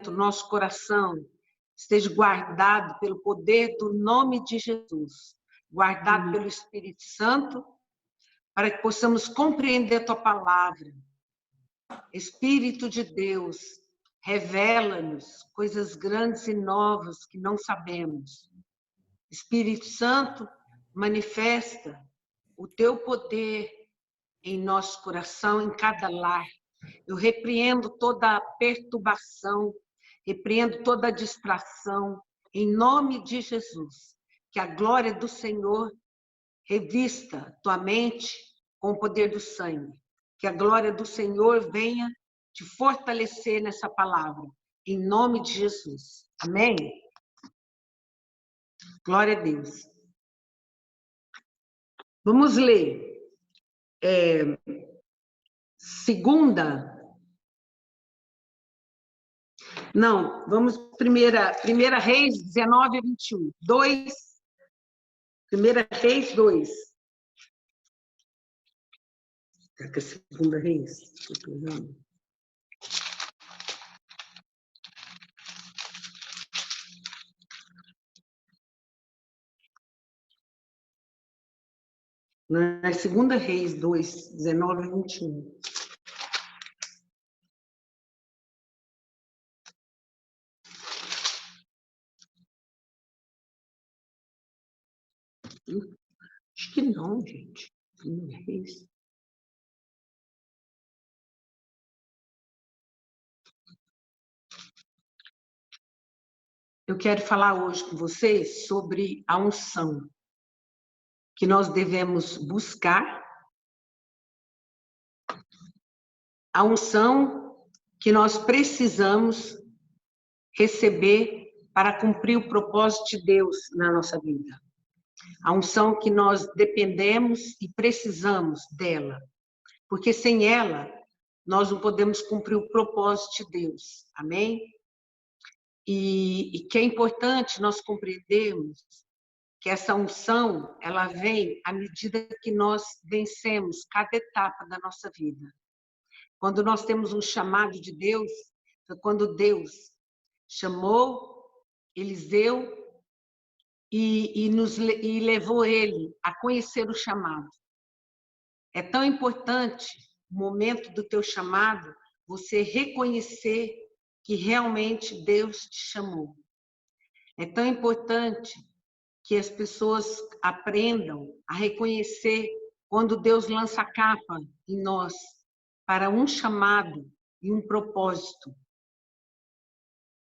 nosso coração esteja guardado pelo poder do nome de Jesus, guardado pelo Espírito Santo, para que possamos compreender a tua palavra. Espírito de Deus, revela-nos coisas grandes e novas que não sabemos. Espírito Santo, manifesta o teu poder em nosso coração, em cada lar. Eu repreendo toda a perturbação, repreendo toda a distração, em nome de Jesus. Que a glória do Senhor revista tua mente com o poder do sangue. Que a glória do Senhor venha te fortalecer nessa palavra, em nome de Jesus. Amém? Glória a Deus. Vamos ler. Primeira Reis 19 a 21. 2. Primeira Reis 2. Será que é Segunda Reis? Não, é Segunda Reis 2, 19 a 21. Acho que não, gente. Segunda Reis. Eu quero falar hoje com vocês sobre a unção que nós devemos buscar, a unção que nós precisamos receber para cumprir o propósito de Deus na nossa vida. A unção que nós dependemos e precisamos dela, porque sem ela nós não podemos cumprir o propósito de Deus. Amém? E que é importante nós compreendermos que essa unção, ela vem à medida que nós vencemos cada etapa da nossa vida. Quando nós temos um chamado de Deus, foi quando Deus chamou Eliseu e levou ele a conhecer o chamado. É tão importante, no momento do teu chamado, você reconhecer que realmente Deus te chamou. É tão importante que as pessoas aprendam a reconhecer quando Deus lança a capa em nós para um chamado e um propósito.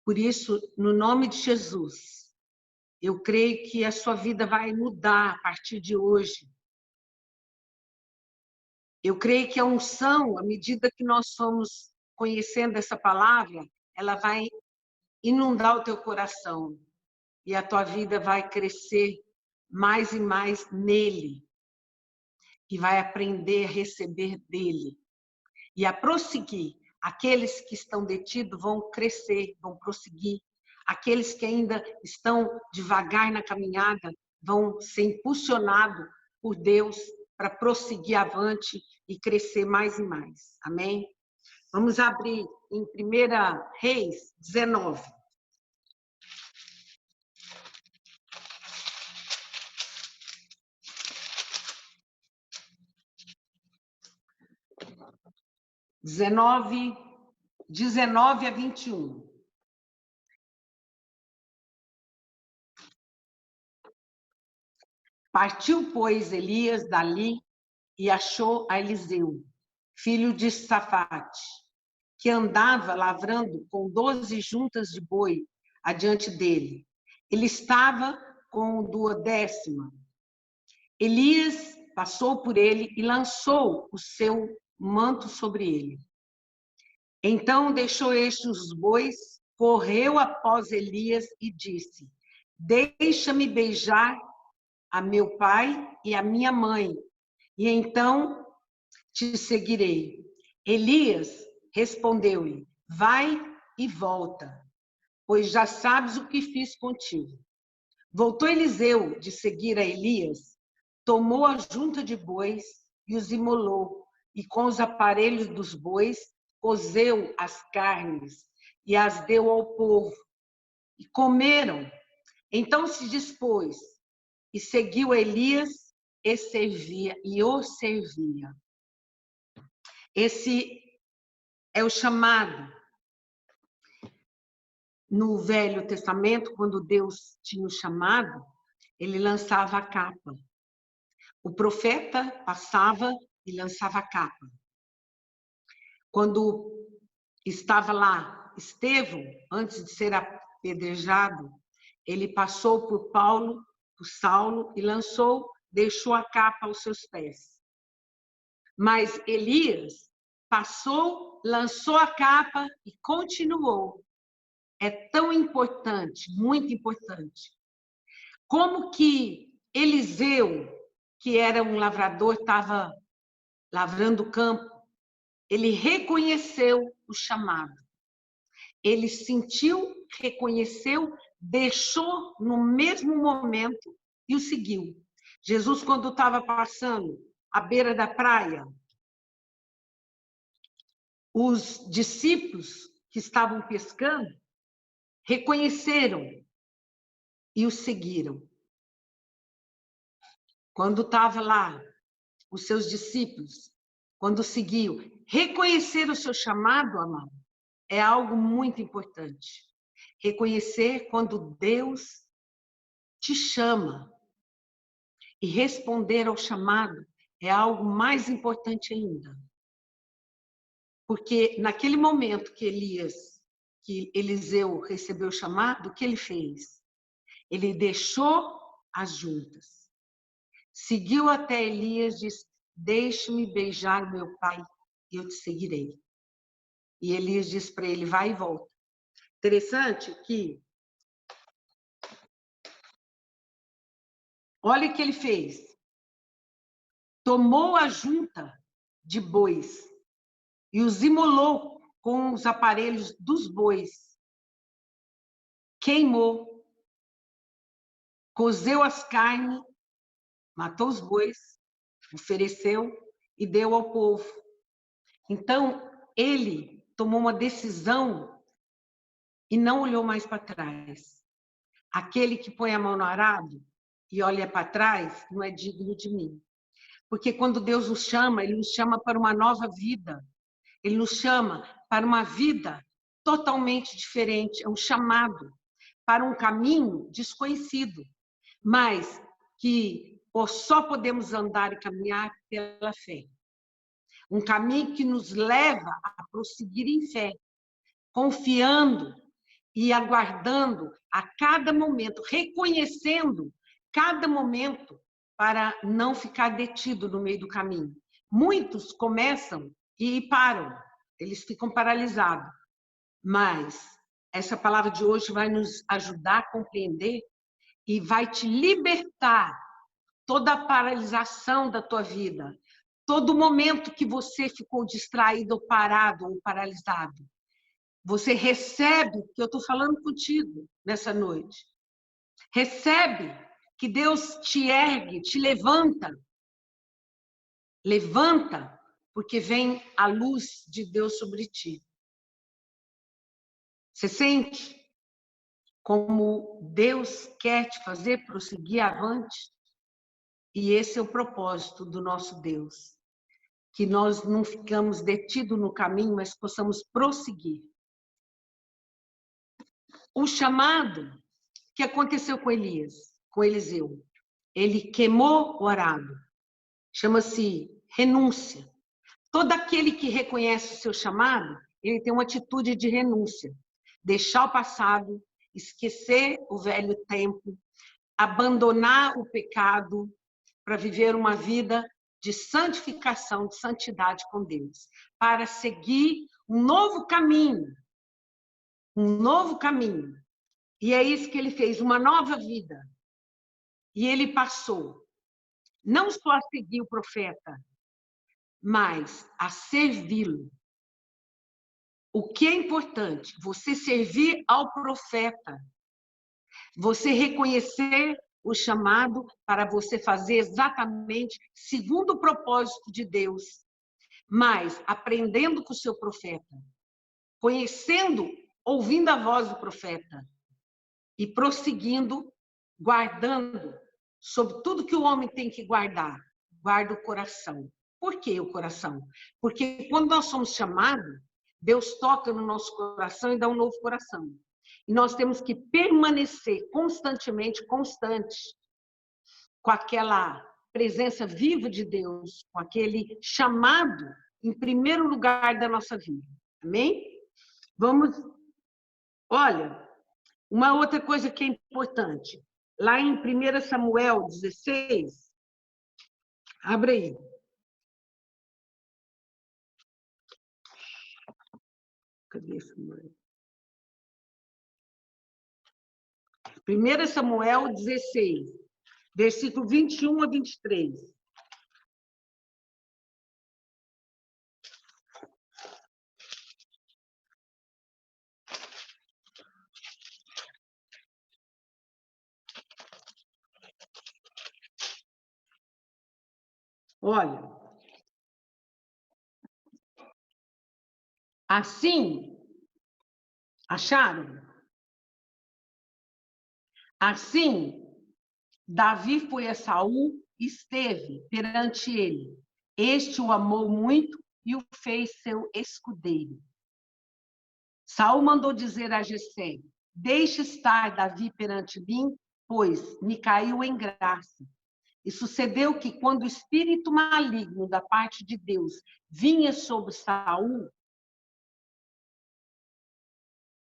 Por isso, no nome de Jesus, eu creio que a sua vida vai mudar a partir de hoje. Eu creio que a unção, à medida que nós formos conhecendo essa palavra, ela vai inundar o teu coração e a tua vida vai crescer mais e mais nele e vai aprender a receber dele e a prosseguir. Aqueles que estão detidos vão crescer, vão prosseguir. Aqueles que ainda estão devagar na caminhada vão ser impulsionados por Deus para prosseguir avante e crescer mais e mais. Amém? Vamos abrir em 1 Reis 19. XIX a 21. Partiu, pois, Elias dali e achou a Eliseu, filho de Safate, que andava lavrando com 12 juntas de boi adiante dele. Ele estava com o 12º. Elias passou por ele e lançou o seu manto sobre ele. Então deixou este os bois, correu após Elias e disse: deixa-me beijar a meu pai e a minha mãe, e então te seguirei. Elias respondeu-lhe: vai e volta, pois já sabes o que fiz contigo. Voltou Eliseu de seguir a Elias, tomou a junta de bois e os imolou, e com os aparelhos dos bois cozeu as carnes e as deu ao povo. E comeram. Então se dispôs e seguiu Elias e o servia. Esse é o chamado. No Velho Testamento, quando Deus tinha o chamado, ele lançava a capa. O profeta passava e lançava a capa. Quando estava lá Estevão, antes de ser apedrejado, ele passou por Saulo e deixou a capa aos seus pés. Mas Elias passou, lançou a capa e continuou. É tão importante, muito importante. Como que Eliseu, que era um lavrador, estava lavrando o campo, ele reconheceu o chamado. Ele sentiu, reconheceu, deixou no mesmo momento e o seguiu. Jesus, quando estava passando à beira da praia, os discípulos que estavam pescando reconheceram e o seguiram. Quando estava lá, os seus discípulos, quando seguiu, reconhecer o seu chamado, amado, é algo muito importante. Reconhecer quando Deus te chama e responder ao chamado é algo mais importante ainda. Porque naquele momento que Eliseu recebeu o chamado, o que ele fez? Ele deixou as juntas. Seguiu até Elias e disse: deixe-me beijar meu pai e eu te seguirei. E Elias disse para ele: vai e volta. Interessante que, olha o que ele fez. Tomou a junta de bois e os imolou com os aparelhos dos bois. Queimou, cozeu as carnes, matou os bois, ofereceu e deu ao povo. Então, ele tomou uma decisão e não olhou mais para trás. Aquele que põe a mão no arado e olha para trás não é digno de mim. Porque quando Deus nos chama, Ele nos chama para uma nova vida. Ele nos chama para uma vida totalmente diferente. É um chamado para um caminho desconhecido, mas que só podemos andar e caminhar pela fé. Um caminho que nos leva a prosseguir em fé, confiando e aguardando a cada momento, reconhecendo cada momento para não ficar detido no meio do caminho. Muitos começam e param, eles ficam paralisados. Mas essa palavra de hoje vai nos ajudar a compreender e vai te libertar toda a paralisação da tua vida, todo momento que você ficou distraído, ou parado, ou paralisado. Você recebe o que eu estou falando contigo nessa noite. Recebe que Deus te ergue, te levanta. Levanta, porque vem a luz de Deus sobre ti. Você sente como Deus quer te fazer prosseguir avante? E esse é o propósito do nosso Deus. Que nós não ficamos detidos no caminho, mas possamos prosseguir. O chamado que aconteceu com Eliseu, ele queimou o arado. Chama-se renúncia. Todo aquele que reconhece o seu chamado, ele tem uma atitude de renúncia. Deixar o passado, esquecer o velho tempo, abandonar o pecado para viver uma vida de santificação, de santidade com Deus, para seguir um novo caminho. Um novo caminho. E é isso que ele fez, uma nova vida. E ele passou, não só a seguir o profeta, mas a servi-lo. O que é importante? Você servir ao profeta. Você reconhecer o chamado para você fazer exatamente segundo o propósito de Deus, mas aprendendo com o seu profeta, conhecendo ouvindo a voz do profeta e prosseguindo, guardando sobre tudo que o homem tem que guardar. Guarda o coração. Por que o coração? Porque quando nós somos chamados, Deus toca no nosso coração e dá um novo coração. E nós temos que permanecer constantemente, constantes, com aquela presença viva de Deus, com aquele chamado em primeiro lugar da nossa vida. Amém? Vamos. Olha, uma outra coisa que é importante. Lá em 1 Samuel 16, abre aí. Cadê Samuel? 1 Samuel 16, versículo 21 a 23. Olha, assim, acharam? Assim, Davi foi a Saul e esteve perante ele. Este o amou muito e o fez seu escudeiro. Saul mandou dizer a Jessé: deixe estar Davi perante mim, pois me caiu em graça. E sucedeu que, quando o espírito maligno da parte de Deus vinha sobre Saul,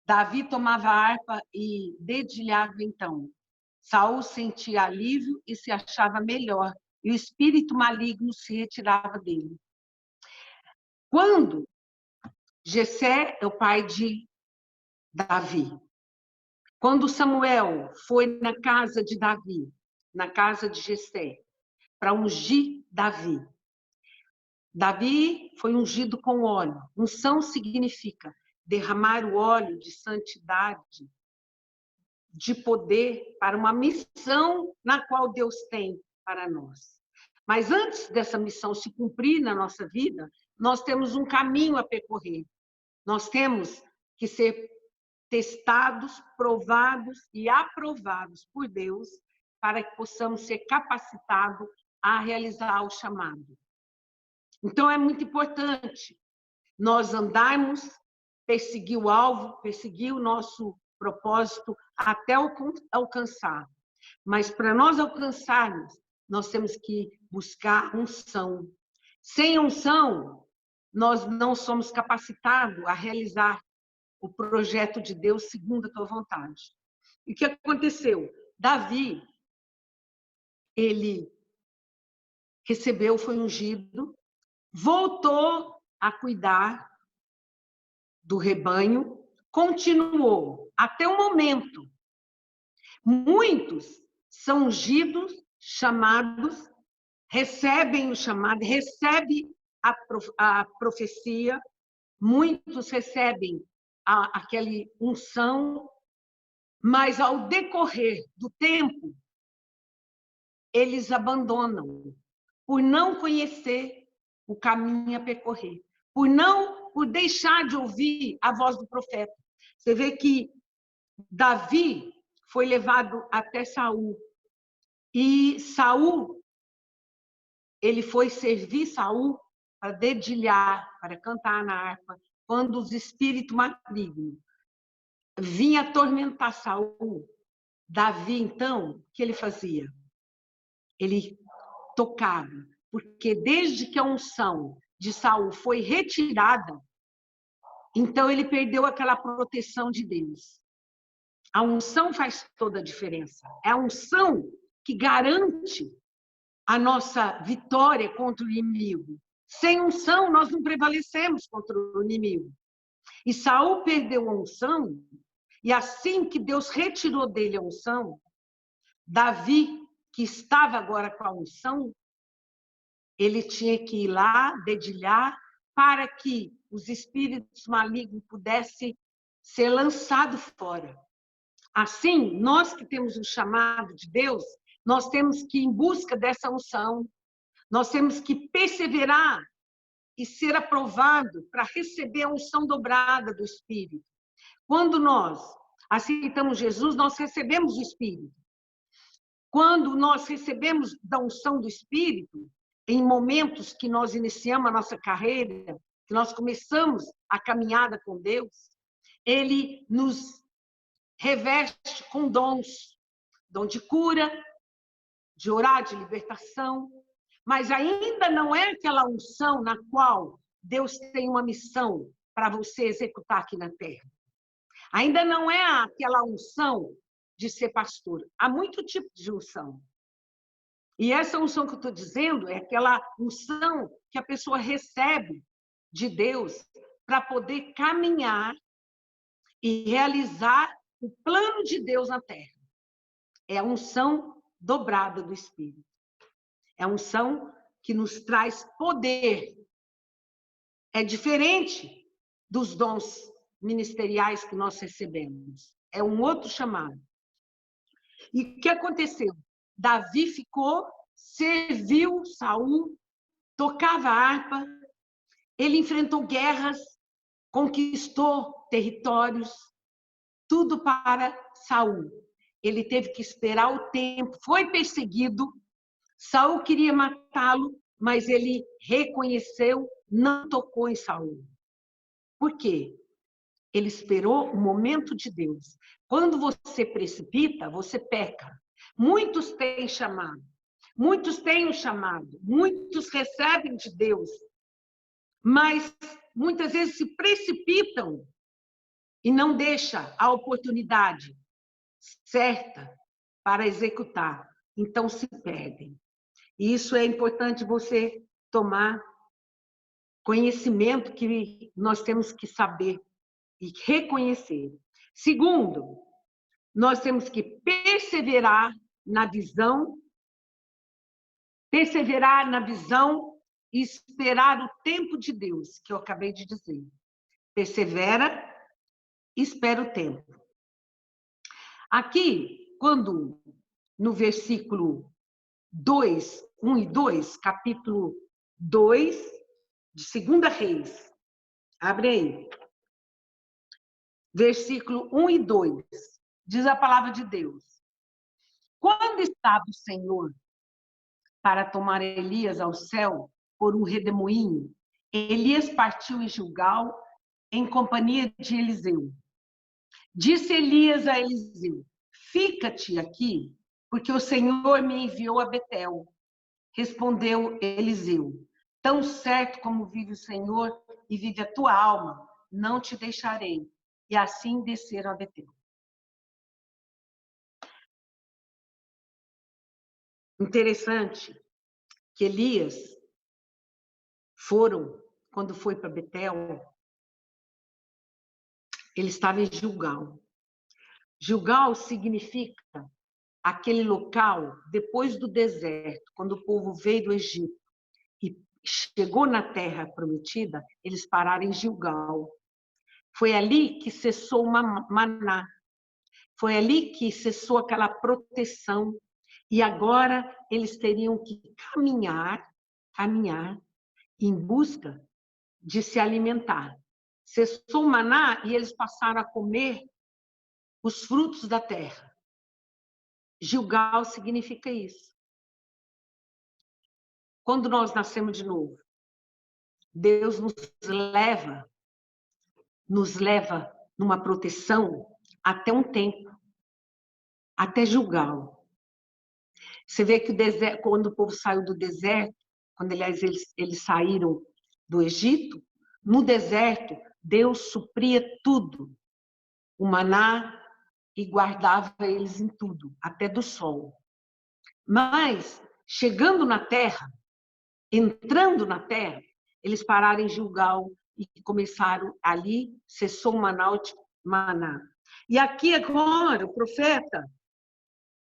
Davi tomava a harpa e dedilhava então. Saul sentia alívio e se achava melhor, e o espírito maligno se retirava dele. Quando Jessé é o pai de Davi, quando Samuel foi na casa de Davi, na casa de Jessé, para ungir Davi, Davi foi ungido com óleo. Unção significa derramar o óleo de santidade, de poder para uma missão na qual Deus tem para nós. Mas antes dessa missão se cumprir na nossa vida, nós temos um caminho a percorrer. Nós temos que ser testados, provados e aprovados por Deus para que possamos ser capacitados a realizar o chamado. Então, é muito importante nós andarmos, perseguir o alvo, perseguir o nosso propósito até alcançar. Mas, para nós alcançarmos, nós temos que buscar unção. Sem unção, nós não somos capacitados a realizar o projeto de Deus segundo a tua vontade. E o que aconteceu? Davi, ele recebeu, foi ungido, voltou a cuidar do rebanho, continuou até o momento. Muitos são ungidos, chamados, recebem o chamado, recebem a profecia, muitos recebem aquela unção, mas ao decorrer do tempo, eles abandonam, por não conhecer o caminho a percorrer, por deixar de ouvir a voz do profeta. Você vê que Davi foi levado até Saul, e Saul, ele foi servir Saul para dedilhar, para cantar na harpa, quando os espíritos malignos vinham atormentar Saul. Davi, então, o que ele fazia? Ele tocava, porque desde que a unção de Saul foi retirada, então ele perdeu aquela proteção de Deus. A unção faz toda a diferença. É a unção que garante a nossa vitória contra o inimigo. Sem unção, nós não prevalecemos contra o inimigo. E Saul perdeu a unção, e assim que Deus retirou dele a unção, Davi, que estava agora com a unção, ele tinha que ir lá, dedilhar, para que os espíritos malignos pudessem ser lançados fora. Assim, nós que temos o chamado de Deus, nós temos que ir em busca dessa unção, nós temos que perseverar e ser aprovado para receber a unção dobrada do Espírito. Quando nós aceitamos Jesus, nós recebemos o Espírito. Quando nós recebemos da unção do Espírito, em momentos que nós iniciamos a nossa carreira, que nós começamos a caminhada com Deus, Ele nos reveste com dons, dom de cura, de orar, de libertação, mas ainda não é aquela unção na qual Deus tem uma missão para você executar aqui na terra. Ainda não é aquela unção de ser pastor. Há muito tipo de unção. E essa unção que eu estou dizendo é aquela unção que a pessoa recebe de Deus para poder caminhar e realizar o plano de Deus na terra. É a unção dobrada do Espírito. É a unção que nos traz poder. É diferente dos dons ministeriais que nós recebemos. É um outro chamado. E o que aconteceu? Davi ficou, serviu Saul, tocava harpa, ele enfrentou guerras, conquistou territórios, tudo para Saul. Ele teve que esperar o tempo, foi perseguido, Saul queria matá-lo, mas ele reconheceu, não tocou em Saul. Por quê? Ele esperou o momento de Deus. Quando você precipita, você peca. Muitos têm chamado, muitos têm um chamado, muitos recebem de Deus, mas muitas vezes se precipitam e não deixam a oportunidade certa para executar. Então se perdem. E isso é importante você tomar conhecimento que nós temos que saber e reconhecer. Segundo, nós temos que perseverar na visão e esperar o tempo de Deus, que eu acabei de dizer. Persevera, espera o tempo. Aqui, quando no versículo 2, 1 e 2, capítulo 2 de 2 Reis, abre aí. Versículo 1 e 2, diz a palavra de Deus. Quando estava o Senhor para tomar Elias ao céu por um redemoinho, Elias partiu em Gilgal em companhia de Eliseu. Disse Elias a Eliseu: fica-te aqui, porque o Senhor me enviou a Betel. Respondeu Eliseu: tão certo como vive o Senhor e vive a tua alma, não te deixarei. E assim desceram a Betel. Interessante que Elias quando foi para Betel, ele estava em Gilgal. Gilgal significa aquele local depois do deserto, quando o povo veio do Egito e chegou na terra prometida, eles pararam em Gilgal. Foi ali que cessou o maná. Foi ali que cessou aquela proteção. E agora eles teriam que caminhar em busca de se alimentar. Cessou o maná e eles passaram a comer os frutos da terra. Gilgal significa isso. Quando nós nascemos de novo, Deus nos leva numa proteção até um tempo, até Gilgal. Você vê que o deserto, quando o povo saiu do deserto, quando eles saíram do Egito, no deserto, Deus supria tudo, o maná, e guardava eles em tudo, até do sol. Mas, chegando na terra, entrando na terra, eles pararam em Gilgal e começaram ali, cessou o maná. E aqui agora, o profeta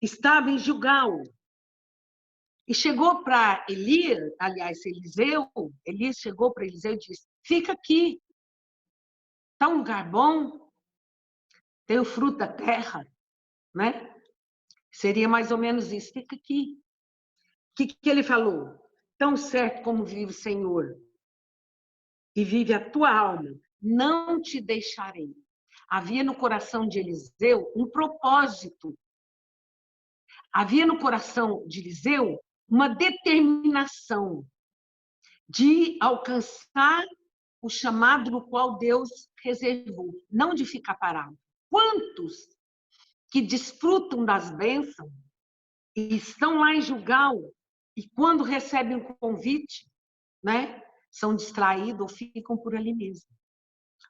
estava em Gilgal. E chegou para Eliseu, Elias chegou para Eliseu e disse: fica aqui, está um lugar bom, tem o fruto da terra, né? Seria mais ou menos isso, fica aqui. O que ele falou? Tão certo como vive o Senhor e vive a tua alma, não te deixarei. havia no coração de Eliseu um propósito. Havia no coração de Eliseu uma determinação de alcançar o chamado no qual Deus reservou, não de ficar parado. Quantos que desfrutam das bênçãos e estão lá em Gilgal e quando recebem um convite, né, são distraídos ou ficam por ali mesmo.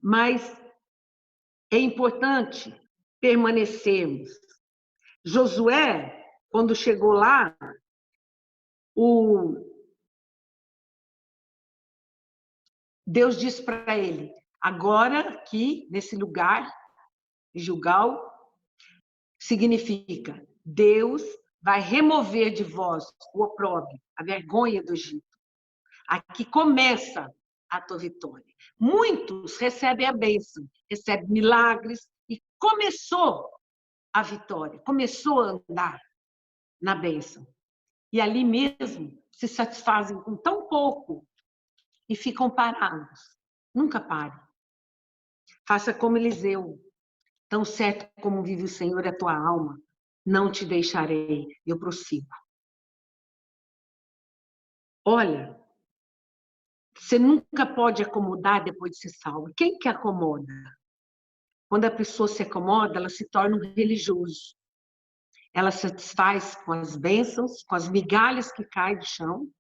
Mas é importante permanecermos. Josué, quando chegou lá, Deus disse para ele, agora aqui, nesse lugar, Gilgal, significa, Deus vai remover de vós o opróbrio, a vergonha do Egito. Aqui começa a tua vitória. Muitos recebem a bênção, recebem milagres, e começou a vitória, começou a andar na bênção. E ali mesmo se satisfazem com tão pouco e ficam parados. Nunca pare. Faça como Eliseu. Tão certo como vive o Senhor a tua alma, não te deixarei, eu prossigo. Olha, você nunca pode acomodar depois de ser salvo. Quem que acomoda? Quando a pessoa se acomoda, ela se torna um religioso. Ela se satisfaz com as bênçãos, com as migalhas que caem do chão,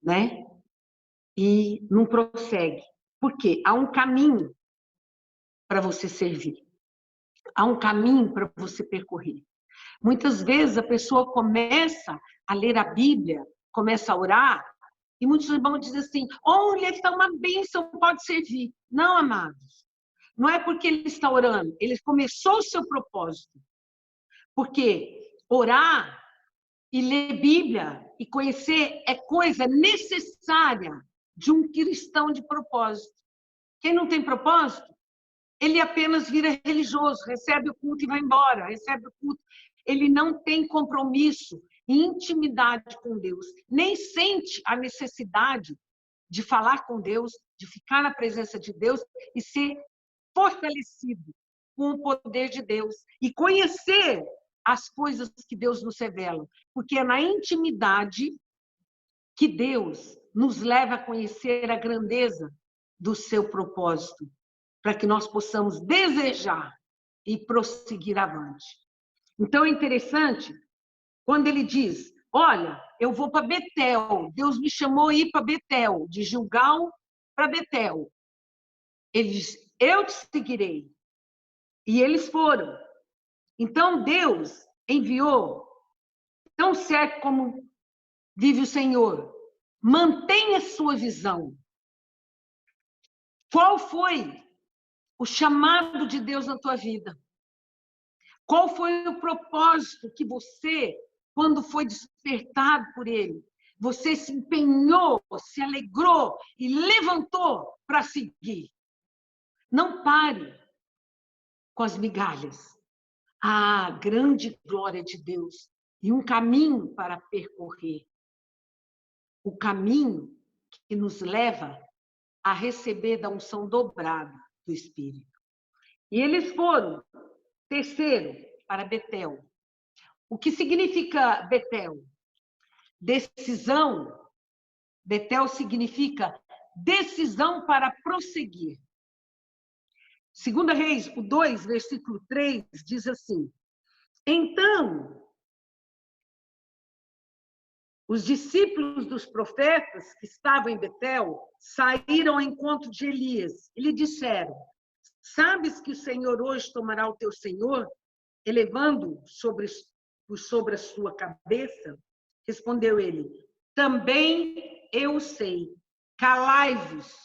né? E não prossegue. Por quê? Há um caminho para você servir. Há um caminho para você percorrer. Muitas vezes a pessoa começa a ler a Bíblia, começa a orar, e muitos irmãos dizem assim, olha, está uma bênção, pode servir. Não, amados. Não é porque ele está orando, ele começou o seu propósito. Porque orar e ler Bíblia e conhecer é coisa necessária de um cristão de propósito. Quem não tem propósito, ele apenas vira religioso, recebe o culto e vai embora, recebe o culto. Ele não tem compromisso e intimidade com Deus, nem sente a necessidade de falar com Deus, de ficar na presença de Deus e ser fortalecido com o poder de Deus e conhecer as coisas que Deus nos revela, porque é na intimidade que Deus nos leva a conhecer a grandeza do seu propósito, para que nós possamos desejar e prosseguir avante. Então é interessante quando ele diz, olha, eu vou para Betel, Deus me chamou a ir para Betel, de Gilgal para Betel. Ele diz, eu te seguirei. E eles foram. Então Deus enviou, tão certo como vive o Senhor, mantenha sua visão. Qual foi o chamado de Deus na tua vida? Qual foi o propósito que você, quando foi despertado por Ele, você se empenhou, se alegrou e levantou para seguir? Não pare com as migalhas. Há grande glória de Deus e um caminho para percorrer. O caminho que nos leva a receber da unção dobrada do Espírito. E eles foram, terceiro, para Betel. O que significa Betel? Decisão. Betel significa decisão para prosseguir. 2 Reis, o 2, versículo 3, diz assim, então, os discípulos dos profetas que estavam em Betel saíram ao encontro de Elias e lhe disseram, sabes que o Senhor hoje tomará o teu senhor, elevando sobre a sua cabeça? Respondeu ele, também eu sei, calai-vos.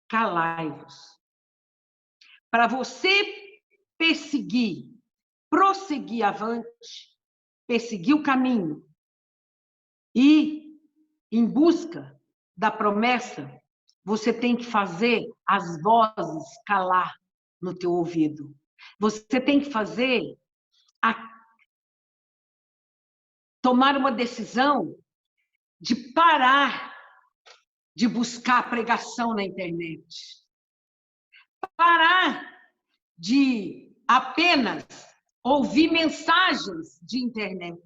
Calai-vos. Para você perseguir, prosseguir avante, perseguir o caminho e em busca da promessa, você tem que fazer as vozes calar no teu ouvido. Você tem que tomar uma decisão de parar de buscar pregação na internet. parar de apenas ouvir mensagens de internet.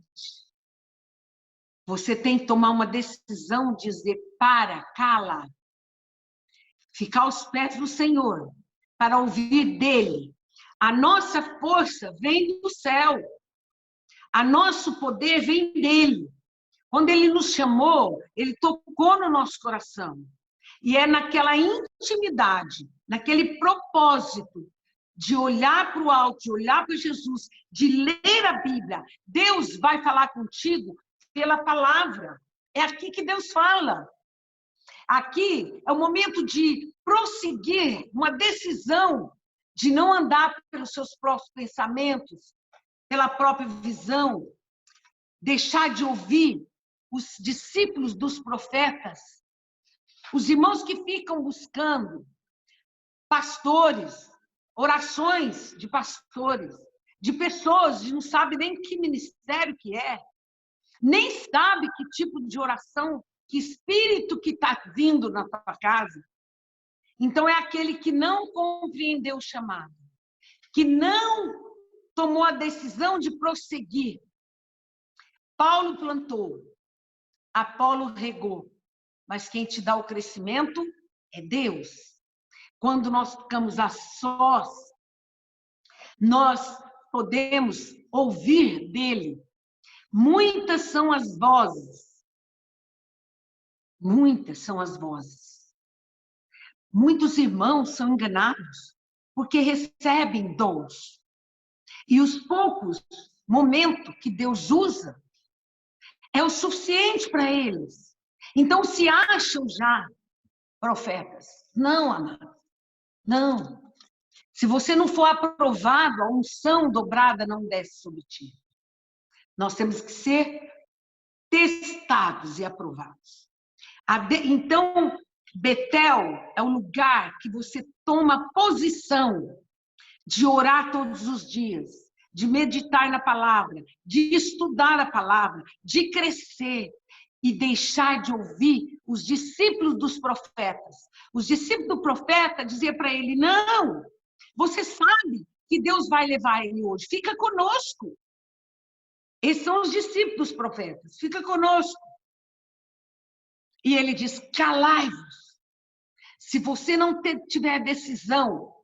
Você tem que tomar uma decisão, dizer, cala. Ficar aos pés do Senhor, para ouvir dele. A nossa força vem do céu. O nosso poder vem dele. Quando ele nos chamou, ele tocou no nosso coração. E é naquela intimidade, naquele propósito de olhar para o alto, de olhar para Jesus, de ler a Bíblia. Deus vai falar contigo pela palavra. É aqui que Deus fala. Aqui é o momento de prosseguir uma decisão de não andar pelos seus próprios pensamentos, pela própria visão, deixar de ouvir os discípulos dos profetas, os irmãos que ficam buscando pastores, orações de pastores, de pessoas que não sabem nem que ministério que é, nem sabe que tipo de oração, que espírito que está vindo na tua casa. Então, é aquele que não compreendeu o chamado, que não tomou a decisão de prosseguir. Paulo plantou, Apolo regou, mas quem te dá o crescimento é Deus. Quando nós ficamos a sós, nós podemos ouvir dele. Muitas são as vozes. Muitas são as vozes. Muitos irmãos são enganados porque recebem dons. E os poucos momentos que Deus usa é o suficiente para eles. Então se acham já profetas. Não, amado. Não. Se você não for aprovado, a unção dobrada não desce sobre ti. Nós temos que ser testados e aprovados. Então, Betel é o lugar que você toma posição de orar todos os dias, de meditar na palavra, de estudar a palavra, de crescer e deixar de ouvir os discípulos dos profetas. Os discípulos do profeta diziam para ele, não, você sabe que Deus vai levar ele hoje, fica conosco. Esses são os discípulos dos profetas, fica conosco. E ele diz, calai-vos. Se você não tiver decisão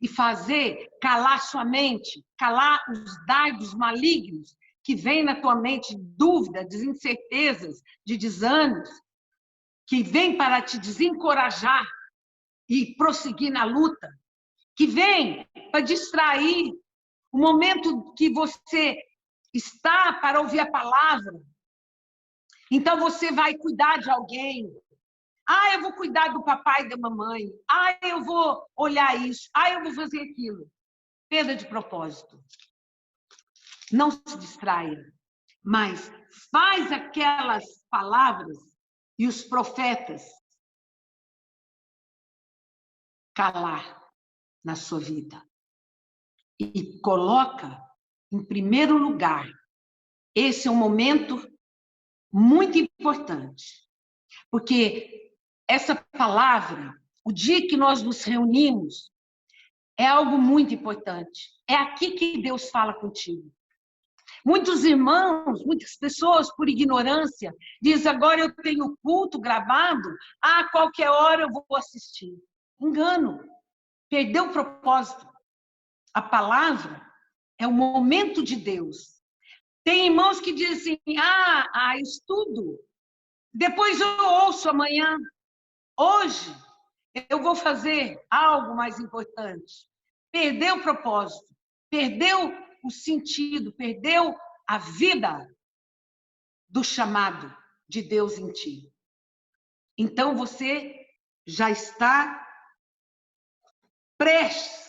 e fazer calar sua mente, calar os dardos malignos que vêm na tua mente, dúvidas, incertezas, de desânimos, que vêm para te desencorajar e prosseguir na luta, que vêm para distrair o momento que você está para ouvir a palavra. Então você vai cuidar de alguém. Eu vou cuidar do papai e da mamãe. Eu vou olhar isso. Eu vou fazer aquilo. Perda de propósito. Não se distraia, mas faz aquelas palavras e os profetas calar na sua vida. E coloca em primeiro lugar. Esse é um momento muito importante. Porque essa palavra, o dia que nós nos reunimos, é algo muito importante. É aqui que Deus fala contigo. Muitos irmãos, muitas pessoas, por ignorância, dizem, agora eu tenho culto gravado, a qualquer hora eu vou assistir. Engano. Perdeu o propósito. A palavra é o momento de Deus. Tem irmãos que dizem, estudo, depois eu ouço amanhã. Hoje, eu vou fazer algo mais importante. Perdeu o propósito, perdeu o sentido, perdeu a vida do chamado de Deus em ti. Então, você já está prestes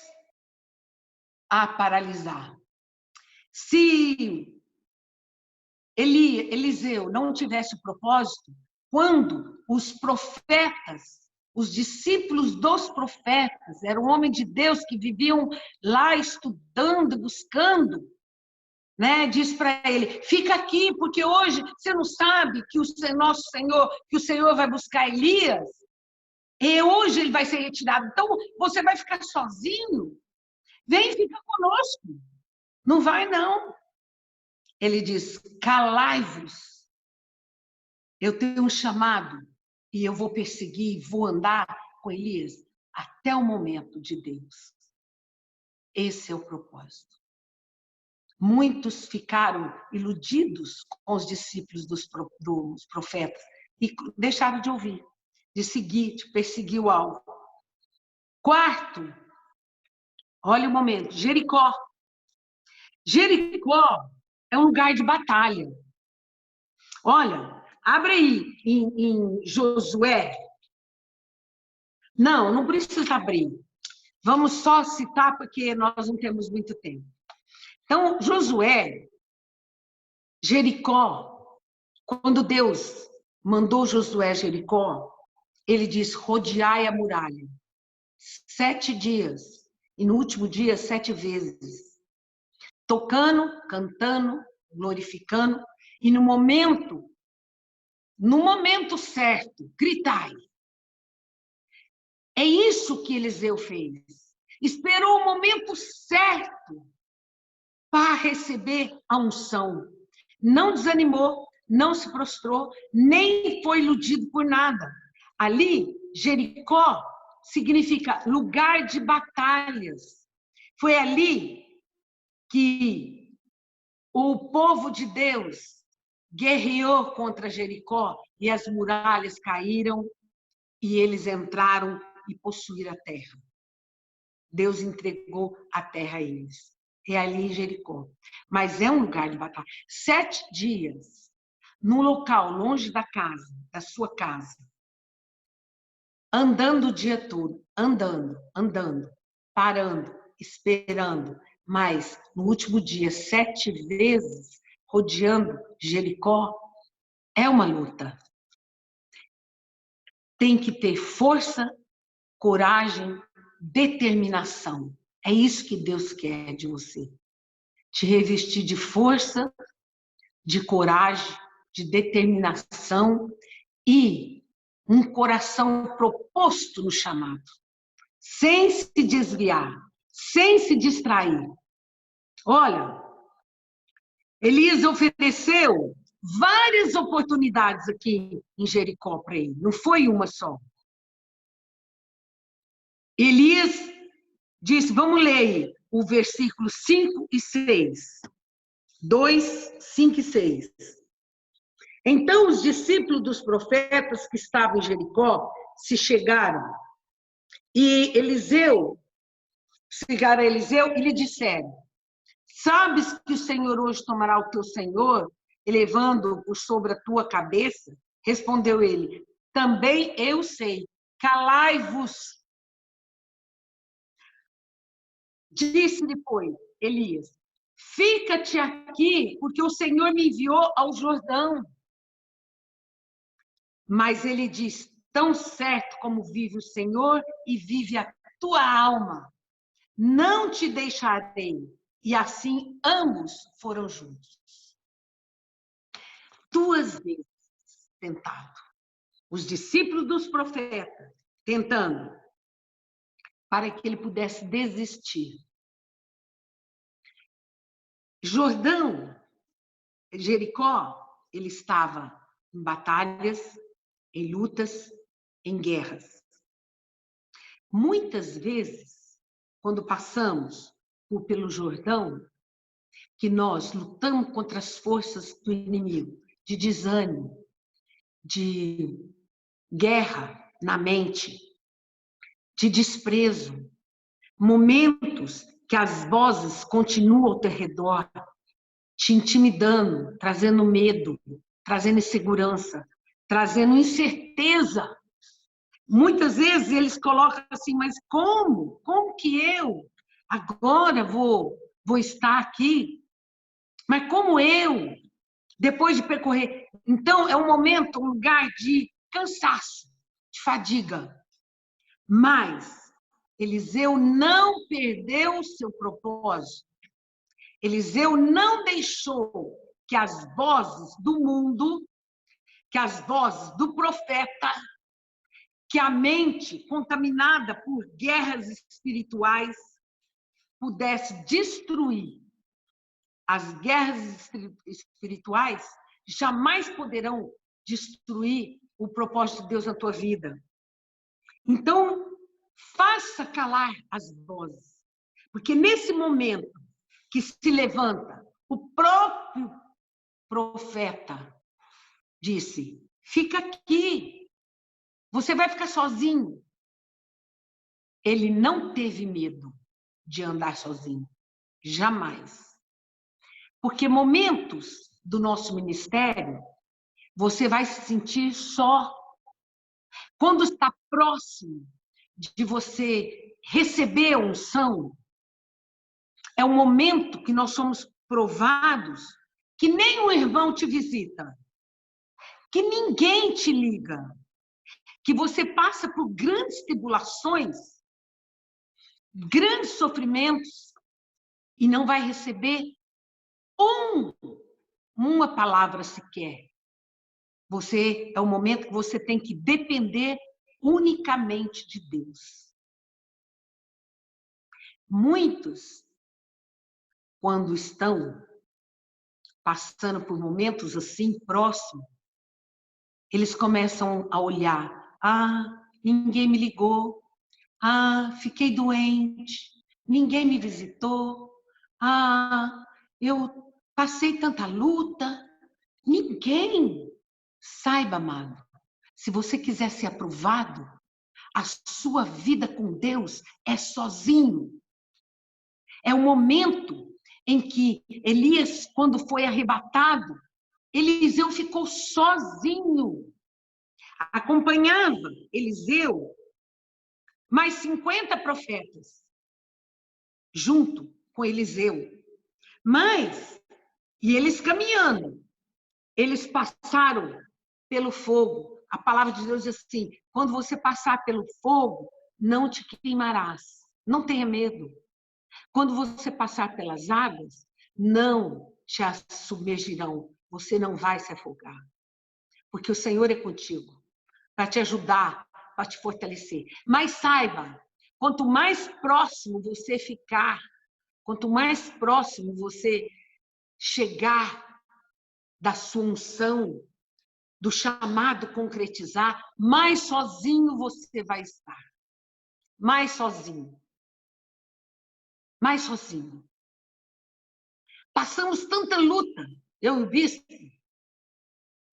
a paralisar. Se Eliseu não tivesse o propósito, quando os profetas, os discípulos dos profetas, eram homens de Deus que viviam lá estudando, buscando, né? Diz para ele, fica aqui, porque hoje você não sabe que o nosso Senhor, que o Senhor vai buscar Elias. E hoje ele vai ser retirado. Então, você vai ficar sozinho? Vem, fica conosco. Não vai, não. Ele diz, calai-vos. Eu tenho um chamado e eu vou perseguir, vou andar com Elias até o momento de Deus. Esse é o propósito. Muitos ficaram iludidos com os discípulos dos profetas e deixaram de ouvir, de seguir, de perseguir o alvo. Quarto, olha o momento, Jericó. Jericó é um lugar de batalha. Olha, abre aí em Josué. Não precisa abrir. Vamos só citar porque nós não temos muito tempo. Então, Josué, Jericó, quando Deus mandou Josué a Jericó, ele diz, rodeai a muralha. 7 dias. E no último dia, 7 vezes. Tocando, cantando, glorificando. E no momento certo, gritai. É isso que Eliseu fez. Esperou o momento certo para receber a unção. Não desanimou, não se prostrou, nem foi iludido por nada. Ali, Jericó significa lugar de batalhas. Foi ali que o povo de Deus guerreou contra Jericó e as muralhas caíram e eles entraram e possuíram a terra. Deus entregou a terra a eles. É ali em Jericó. Mas é um lugar de batalha. 7 dias, num local longe da casa, da sua casa, andando o dia todo, andando, parando, esperando, mas no último dia, 7 vezes, rodeando Jericó, é uma luta. Tem que ter força, coragem, determinação. É isso que Deus quer de você. Te revestir de força, de coragem, de determinação e um coração proposto no chamado, sem se desviar, sem se distrair. Olha, Elias ofereceu várias oportunidades aqui em Jericó para ele, não foi uma só. Elias disse, vamos ler aí o versículo 5 e 6. 2, 5 e 6. Então os discípulos dos profetas que estavam em Jericó se chegaram e Eliseu e lhe disseram, sabes que o Senhor hoje tomará o teu senhor, elevando-o por sobre a tua cabeça? Respondeu ele, também eu sei, calai-vos. Disse depois Elias, fica-te aqui, porque o Senhor me enviou ao Jordão. Mas ele diz, tão certo como vive o Senhor e vive a tua alma, não te deixarei. E assim ambos foram juntos. 2 vezes tentado. Os discípulos dos profetas tentando para que ele pudesse desistir. Jordão, Jericó, ele estava em batalhas, em lutas, em guerras. Muitas vezes, quando passamos pelo Jordão, que nós lutamos contra as forças do inimigo, de desânimo, de guerra na mente, de desprezo, momentos que as vozes continuam ao teu redor, te intimidando, trazendo medo, trazendo insegurança, trazendo incerteza. Muitas vezes eles colocam assim, mas como? Como que eu agora vou estar aqui? Mas como eu, depois de percorrer? Então, é um momento, um lugar de cansaço, de fadiga. Mas Eliseu não perdeu o seu propósito. Eliseu não deixou que as vozes do mundo, que as vozes do profeta, que a mente contaminada por guerras espirituais pudesse destruir. As guerras espirituais jamais poderão destruir o propósito de Deus na tua vida. Então, faça calar as vozes, porque nesse momento que se levanta, o próprio profeta disse: fica aqui, você vai ficar sozinho. Ele não teve medo de andar sozinho, jamais. Porque momentos do nosso ministério, você vai se sentir só. Quando está próximo de você receber a unção, é um momento que nós somos provados que nem um irmão te visita, que ninguém te liga, que você passa por grandes tribulações, grandes sofrimentos, e não vai receber uma palavra sequer. É o momento que você tem que depender unicamente de Deus. Muitos, quando estão passando por momentos assim próximos, eles começam a olhar: ninguém me ligou, fiquei doente, ninguém me visitou, eu passei tanta luta, ninguém. Saiba, amado, se você quiser ser aprovado, a sua vida com Deus é sozinho. É o momento em que Elias, quando foi arrebatado, Eliseu ficou sozinho. Acompanhava Eliseu mais 50 profetas, junto com Eliseu. E eles caminhando, eles passaram pelo fogo. A palavra de Deus diz assim: quando você passar pelo fogo, não te queimarás. Não tenha medo. Quando você passar pelas águas, não te submergirão. Você não vai se afogar. Porque o Senhor é contigo, para te ajudar, para te fortalecer. Mas saiba, quanto mais próximo você ficar, quanto mais próximo você chegar da sua unção, do chamado concretizar, mais sozinho você vai estar. Mais sozinho. Mais sozinho. Passamos tanta luta, eu e o bispo,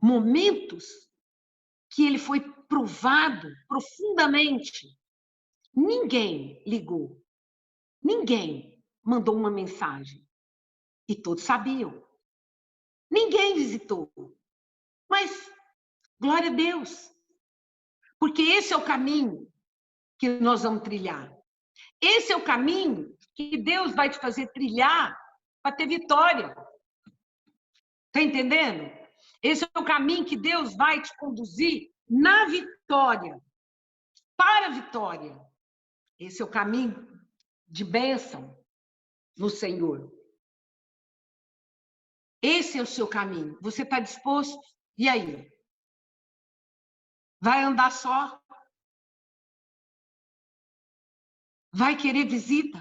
momentos que ele foi provado profundamente. Ninguém ligou. Ninguém mandou uma mensagem. E todos sabiam. Ninguém visitou. Mas, glória a Deus. Porque esse é o caminho que nós vamos trilhar. Esse é o caminho que Deus vai te fazer trilhar para ter vitória. Está entendendo? Esse é o caminho que Deus vai te conduzir na vitória. Para a vitória. Esse é o caminho de bênção no Senhor. Esse é o seu caminho. Você está disposto? E aí? Vai andar só? Vai querer visita?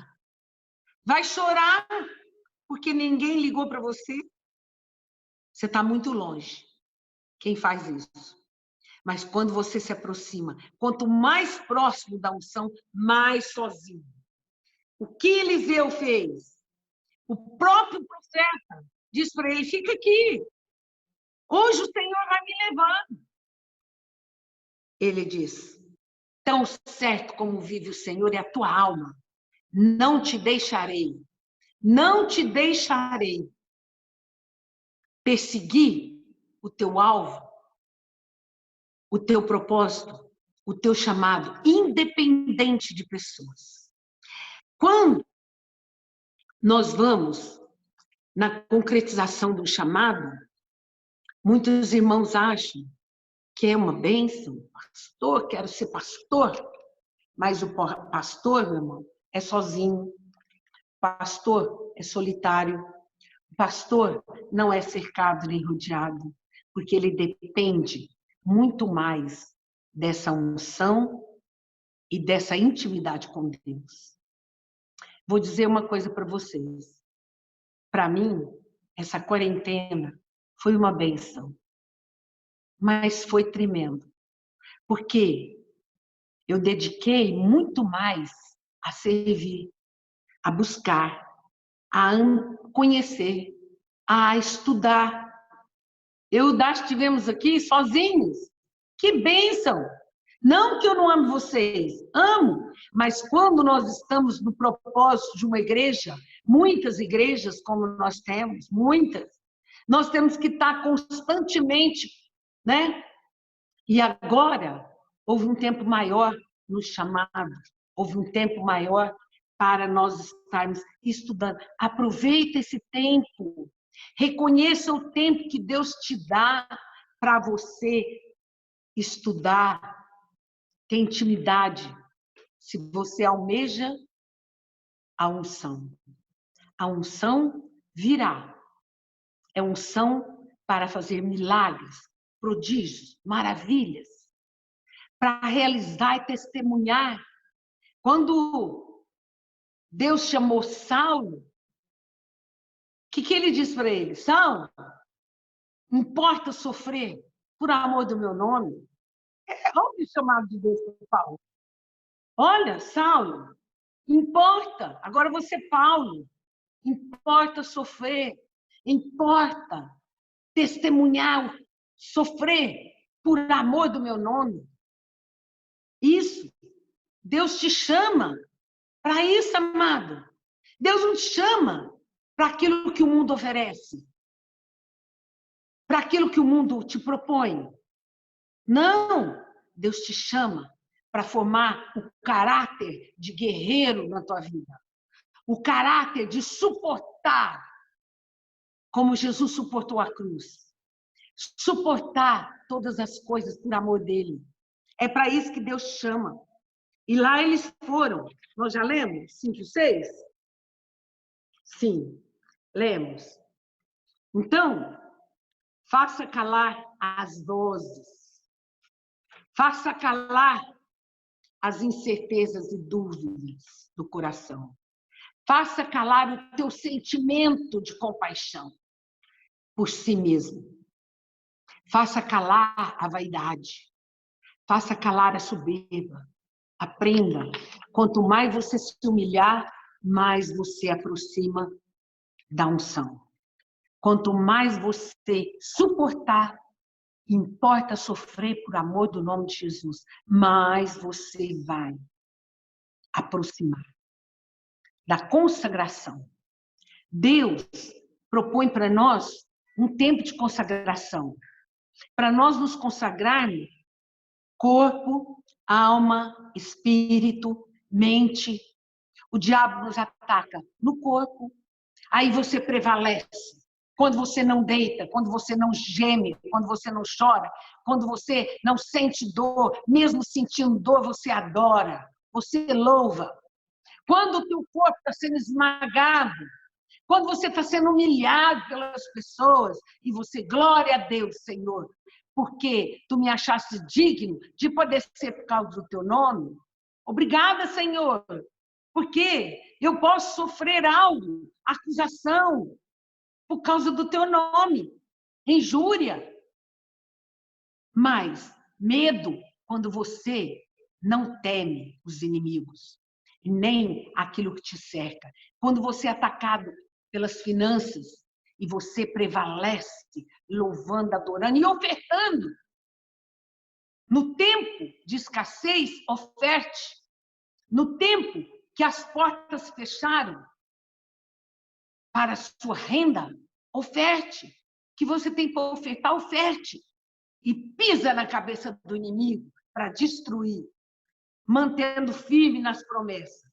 Vai chorar porque ninguém ligou para você? Você está muito longe. Quem faz isso? Mas quando você se aproxima, quanto mais próximo da unção, mais sozinho. O que Eliseu fez? O próprio profeta disse para ele: fica aqui. Hoje o Senhor vai me levar. Ele diz: tão certo como vive o Senhor e a tua alma, não te deixarei perseguir o teu alvo, o teu propósito, o teu chamado, independente de pessoas. Quando nós vamos na concretização do chamado, muitos irmãos acham que é uma bênção, pastor, quero ser pastor, mas o pastor, meu irmão, é sozinho, o pastor é solitário, o pastor não é cercado nem rodeado, porque ele depende muito mais dessa unção e dessa intimidade com Deus. Vou dizer uma coisa para vocês. Para mim, essa quarentena foi uma bênção, mas foi tremendo, porque eu dediquei muito mais a servir, a buscar, a conhecer, a estudar. Eu e o Dash estivemos aqui sozinhos. Que bênção! Não que eu não amo vocês, amo, mas quando nós estamos no propósito de uma igreja, muitas igrejas como nós temos, muitas, nós temos que estar constantemente, né? E agora, houve um tempo maior nos chamados, houve um tempo maior para nós estarmos estudando. Aproveita esse tempo, reconheça o tempo que Deus te dá para você estudar, ter intimidade, se você almeja a unção. A unção virá. É unção para fazer milagres, prodígios, maravilhas, para realizar e testemunhar. Quando Deus chamou Saulo, o que ele disse para ele? Saulo, importa sofrer por amor do meu nome? Olha o chamado de Deus para Paulo. Olha, Saulo, importa, agora você é Paulo, importa sofrer, importa testemunhar, sofrer por amor do meu nome. Isso, Deus te chama para isso, amado. Deus não te chama para aquilo que o mundo oferece, para aquilo que o mundo te propõe. Não, Deus te chama para formar o caráter de guerreiro na tua vida. O caráter de suportar, como Jesus suportou a cruz. Suportar todas as coisas por amor dele. É para isso que Deus chama. E lá eles foram. Nós já lemos 5 e 6? Sim, lemos. Então, faça calar as vozes. Faça calar as incertezas e dúvidas do coração. Faça calar o teu sentimento de compaixão por si mesmo. Faça calar a vaidade. Faça calar a soberba. Aprenda. Quanto mais você se humilhar, mais você aproxima da unção. Quanto mais você suportar, importa sofrer por amor do nome de Jesus, mais você vai aproximar da consagração. Deus propõe para nós um tempo de consagração, para nós nos consagrarmos corpo, alma, espírito, mente. O diabo nos ataca no corpo, aí você prevalece. Quando você não deita, quando você não geme, quando você não chora, quando você não sente dor, mesmo sentindo dor, você adora, você louva. Quando o teu corpo está sendo esmagado, quando você está sendo humilhado pelas pessoas, e você, glória a Deus, Senhor, porque tu me achaste digno de padecer por causa do teu nome. Obrigada, Senhor, porque eu posso sofrer algo, acusação, por causa do teu nome, injúria. Mas medo, quando você não teme os inimigos, e nem aquilo que te cerca. Quando você é atacado pelas finanças, e você prevalece, louvando, adorando e ofertando. No tempo de escassez, oferte. No tempo que as portas fecharam para a sua renda, oferte. Que você tem para ofertar, oferte. E pisa na cabeça do inimigo para destruir, mantendo firme nas promessas.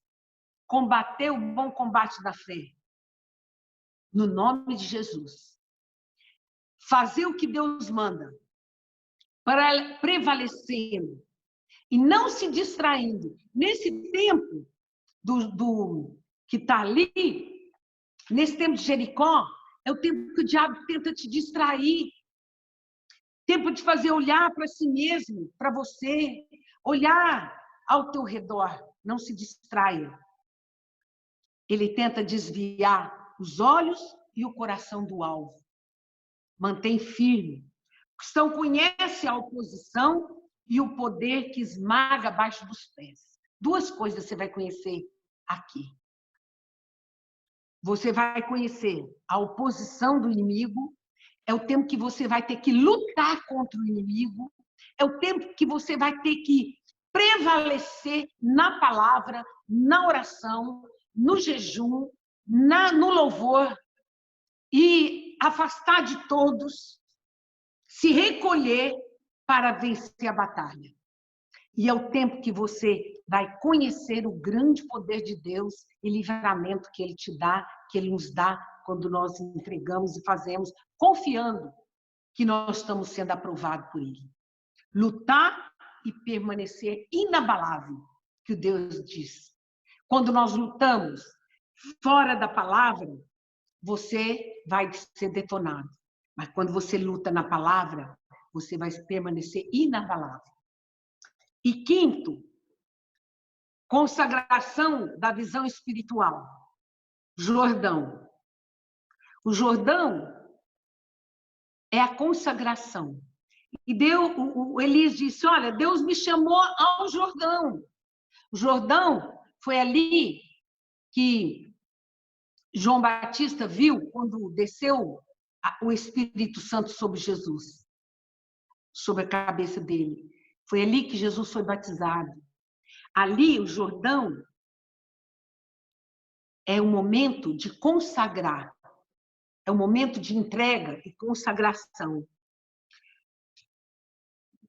Combater o bom combate da fé. No nome de Jesus. Fazer o que Deus manda. Para prevalecendo. E não se distraindo. Nesse tempo que está ali, nesse tempo de Jericó, é o tempo que o diabo tenta te distrair. Tempo de fazer olhar para si mesmo, para você, olhar ao teu redor, não se distraia. Ele tenta desviar os olhos e o coração do alvo. Mantém firme. Cristão conhece a oposição e o poder que esmaga abaixo dos pés. Duas coisas você vai conhecer aqui. Você vai conhecer a oposição do inimigo, é o tempo que você vai ter que lutar contra o inimigo, é o tempo que você vai ter que prevalecer na palavra, na oração, no jejum, no louvor, e afastar de todos, se recolher para vencer a batalha. E é o tempo que você vai conhecer o grande poder de Deus e livramento que Ele te dá, que Ele nos dá quando nós entregamos e fazemos, confiando que nós estamos sendo aprovados por Ele. Lutar e permanecer inabalável, que o Deus diz. Quando nós lutamos fora da palavra, você vai ser detonado. Mas quando você luta na palavra, você vai permanecer inabalável. E quinto, consagração da visão espiritual. Jordão. O Jordão é a consagração. E Elias disse, olha, Deus me chamou ao Jordão. O Jordão foi ali que João Batista viu quando desceu o Espírito Santo sobre Jesus, sobre a cabeça dele. Foi ali que Jesus foi batizado. Ali, o Jordão é o momento de consagrar, é o momento de entrega e consagração.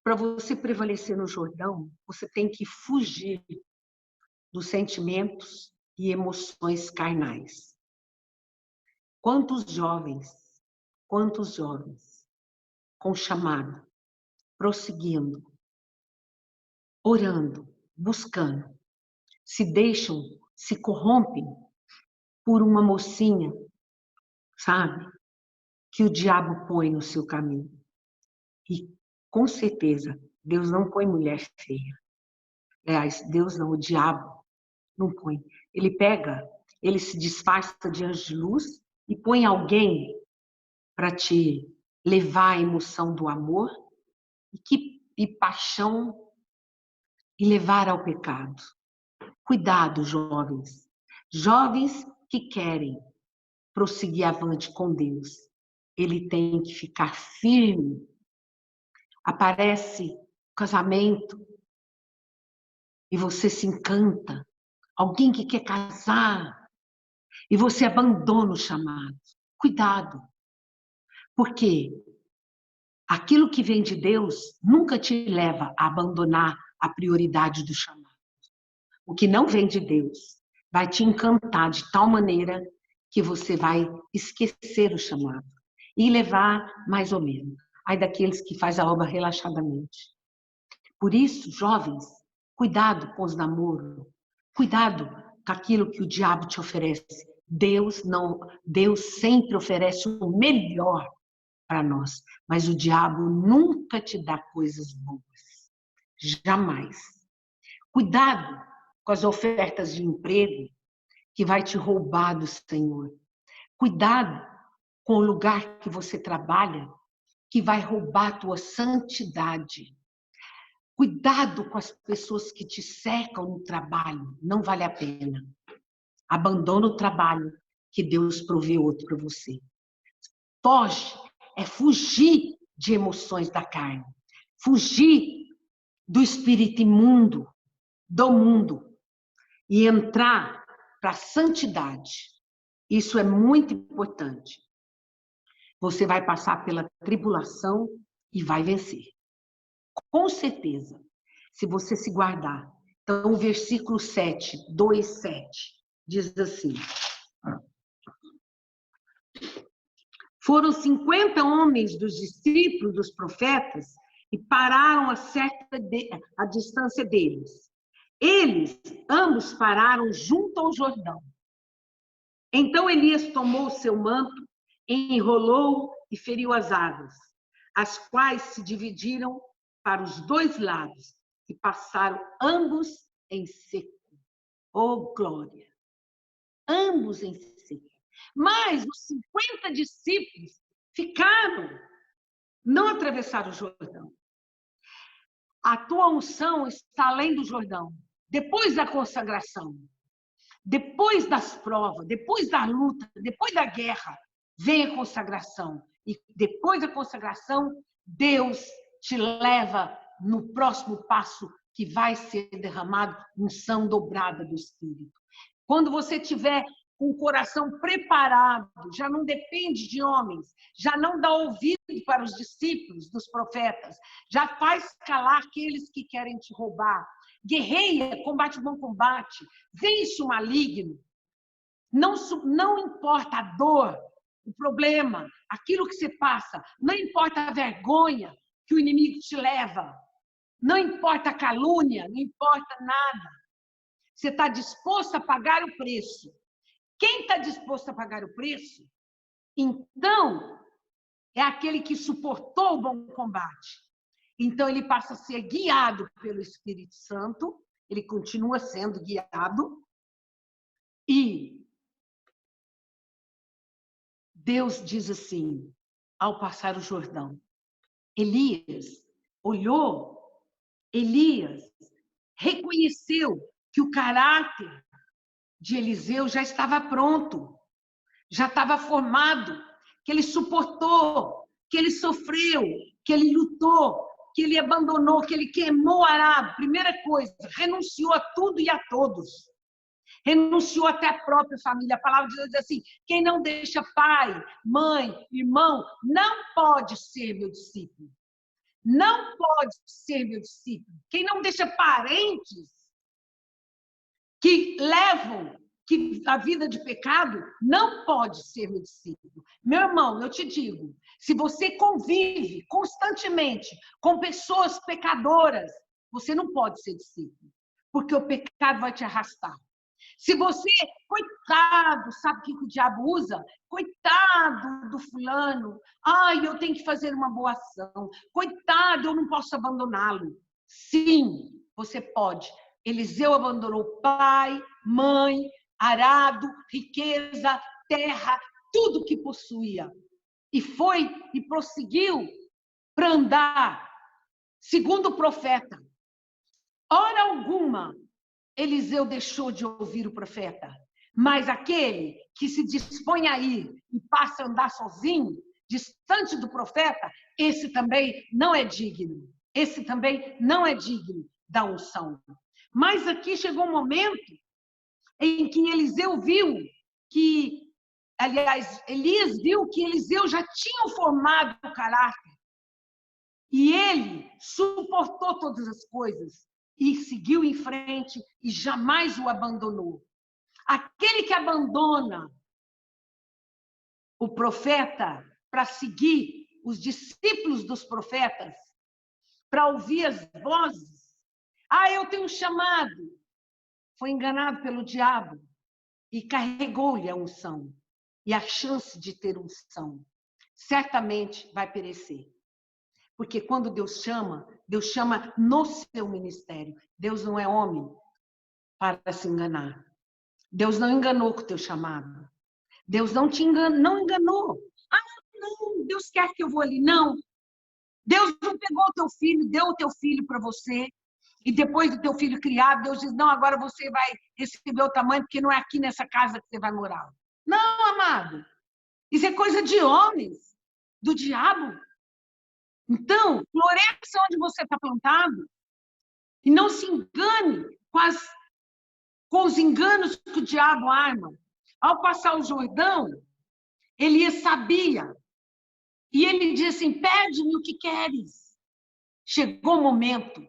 Para você prevalecer no Jordão, você tem que fugir dos sentimentos e emoções carnais. Quantos jovens, com chamado, prosseguindo, orando, buscando, se corrompem por uma mocinha, sabe? Que o diabo põe no seu caminho. E, com certeza, Deus não põe mulher feia. Aliás, Deus não, o diabo não põe. Ele se disfarça de anjo de luz e põe alguém para te levar à emoção do amor e paixão e levar ao pecado. Cuidado, jovens. Jovens que querem prosseguir avante com Deus. Ele tem que ficar firme. Aparece casamento e você se encanta. Alguém que quer casar e você abandona o chamado. Cuidado. Porque aquilo que vem de Deus nunca te leva a abandonar a prioridade do chamado. O que não vem de Deus vai te encantar de tal maneira que você vai esquecer o chamado e levar mais ou menos. Ai daqueles que fazem a obra relaxadamente. Por isso, jovens, cuidado com os namoros, cuidado com aquilo que o diabo te oferece. Deus sempre oferece o melhor para nós, mas o diabo nunca te dá coisas boas. Jamais. Cuidado com as ofertas de emprego que vai te roubar do Senhor. Cuidado com o lugar que você trabalha que vai roubar a tua santidade. Cuidado com as pessoas que te cercam no trabalho, não vale a pena. Abandona o trabalho que Deus provê outro para você. Foge, é fugir de emoções da carne. Fugir do espírito imundo, do mundo. E entrar para a santidade. Isso é muito importante. Você vai passar pela tribulação e vai vencer. Com certeza, se você se guardar. Então, o versículo 7, 2:7, diz assim. Foram 50 homens dos discípulos dos profetas e pararam a distância deles. Eles, ambos, pararam junto ao Jordão. Então Elias tomou o seu manto, enrolou e feriu as águas. as quais se dividiram para os dois lados e passaram ambos em seco. Oh, glória! Ambos em seco. Mas os 50 discípulos ficaram, não atravessaram o Jordão. A tua unção está além do Jordão. Depois da consagração, depois das provas, depois da luta, depois da guerra, vem a consagração. E depois da consagração, Deus te leva no próximo passo que vai ser derramado unção dobrada do Espírito. Quando você tiver com o coração preparado, já não depende de homens, já não dá ouvido para os discípulos dos profetas, já faz calar aqueles que querem te roubar. Guerreia, combate o bom combate, vence o maligno. Não importa a dor, o problema, aquilo que você passa, não importa a vergonha que o inimigo te leva, não importa a calúnia, não importa nada. Você está disposto a pagar o preço. Quem está disposto a pagar o preço, então, é aquele que suportou o bom combate. Então, ele passa a ser guiado pelo Espírito Santo, ele continua sendo guiado, e Deus diz assim, ao passar o Jordão, Elias olhou, Elias reconheceu que o caráter de Eliseu já estava pronto, já estava formado, que ele suportou, que ele sofreu, que ele lutou, que ele abandonou, que ele queimou o arado. Primeira coisa, renunciou a tudo e a todos. Renunciou até a própria família. A palavra de Deus diz assim, quem não deixa pai, mãe, irmão, não pode ser meu discípulo. Não pode ser meu discípulo. Quem não deixa parentes que levam a vida de pecado, não pode ser meu discípulo. Meu irmão, eu te digo, se você convive constantemente com pessoas pecadoras, você não pode ser discípulo, porque o pecado vai te arrastar. Se você, coitado, sabe o que o diabo usa? Coitado do fulano, ai, eu tenho que fazer uma boa ação. Coitado, eu não posso abandoná-lo. Sim, você pode. Eliseu abandonou pai, mãe, arado, riqueza, terra, tudo que possuía. E foi e prosseguiu para andar, segundo o profeta. Hora alguma, Eliseu deixou de ouvir o profeta, mas aquele que se dispõe a ir e passa a andar sozinho, distante do profeta, esse também não é digno. Esse também não é digno da unção. Mas aqui chegou um momento em que Eliseu viu que, aliás, Elias viu que Eliseu já tinha formado o caráter. E ele suportou todas as coisas e seguiu em frente e jamais o abandonou. Aquele que abandona o profeta para seguir os discípulos dos profetas, para ouvir as vozes, eu tenho um chamado, foi enganado pelo diabo e carregou-lhe a unção. E a chance de ter unção certamente vai perecer. Porque quando Deus chama no seu ministério. Deus não é homem para se enganar. Deus não enganou com o teu chamado. Deus não te não enganou. Não, Deus quer que eu vou ali. Não. Deus não pegou o teu filho, deu o teu filho para você. E depois do teu filho criado, Deus diz, não, agora você vai receber o tamanho, porque não é aqui nessa casa que você vai morar. Não, amado. Isso é coisa de homens, do diabo. Então, floresça onde você está plantado. E não se engane com os enganos que o diabo arma. Ao passar o Jordão, Elias sabia. E ele disse assim, pede-me o que queres. Chegou o momento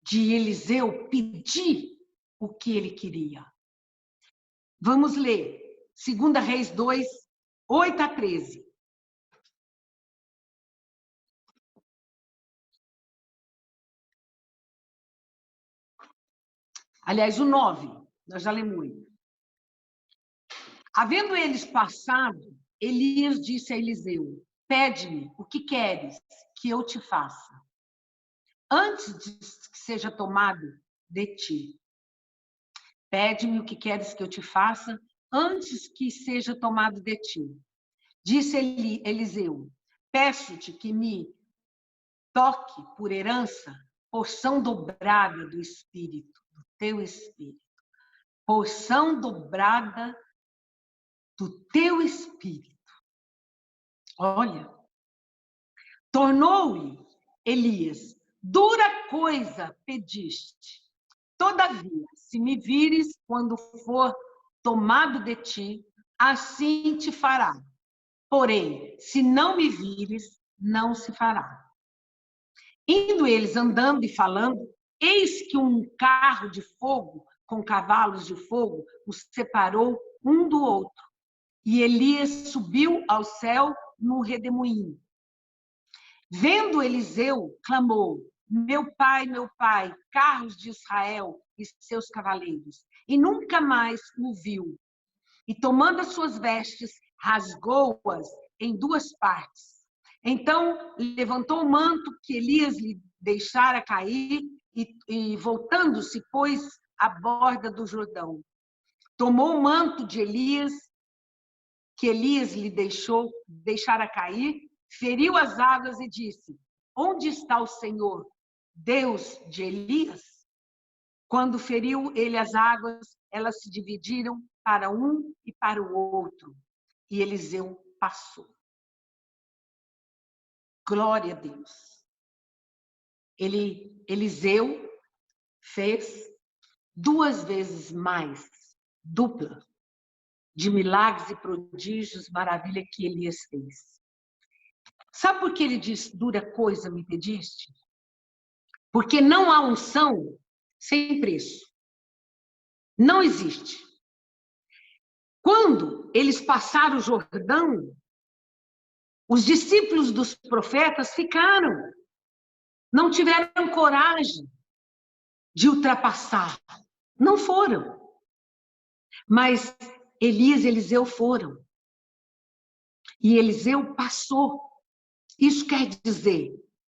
de Eliseu pedir o que ele queria. Vamos ler. 2 Reis 2, 8 a 13. Aliás, o 9, nós já lemos muito. Havendo eles passado, Elias disse a Eliseu, pede-me o que queres que eu te faça, antes de que seja tomado de ti. Pede-me o que queres que eu te faça, antes que seja tomado de ti. Disse Eliseu, peço-te que me toque por herança, porção dobrada do Espírito, do teu Espírito. Porção dobrada do teu Espírito. Olha, tornou-lhe Elias, dura coisa pediste. Todavia, se me vires quando for tomado de ti, assim te fará. Porém, se não me vires, não se fará. Indo eles andando e falando, eis que um carro de fogo, com cavalos de fogo, os separou um do outro. E Elias subiu ao céu no redemoinho. Vendo Eliseu, clamou, meu pai, carros de Israel e seus cavaleiros. E nunca mais o viu. E tomando as suas vestes, rasgou-as em duas partes. Então levantou o manto que Elias lhe deixara cair e voltando-se, pôs à borda do Jordão. Tomou o manto de Elias, que Elias lhe deixara cair, feriu as águas e disse, onde está o Senhor, Deus de Elias? Quando feriu ele as águas, elas se dividiram para um e para o outro. E Eliseu passou. Glória a Deus. Eliseu fez 2 vezes mais, dupla, de milagres e prodígios, maravilha que Elias fez. Sabe por que ele diz, dura coisa me pediste? Porque não há unção sem preço. Não existe. Quando eles passaram o Jordão, os discípulos dos profetas ficaram. Não tiveram coragem de ultrapassar. Não foram. Mas Elias e Eliseu foram. E Eliseu passou. Isso quer dizer,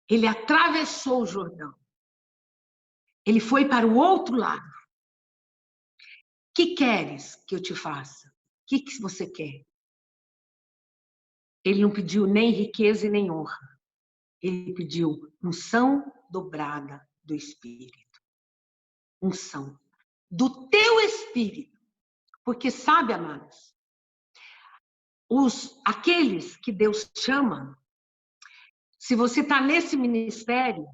ele atravessou o Jordão. Ele foi para o outro lado. Que queres que eu te faça? O que você quer? Ele não pediu nem riqueza e nem honra. Ele pediu unção dobrada do Espírito. Unção do teu Espírito. Porque sabe, amados, aqueles que Deus chama, se você está nesse ministério,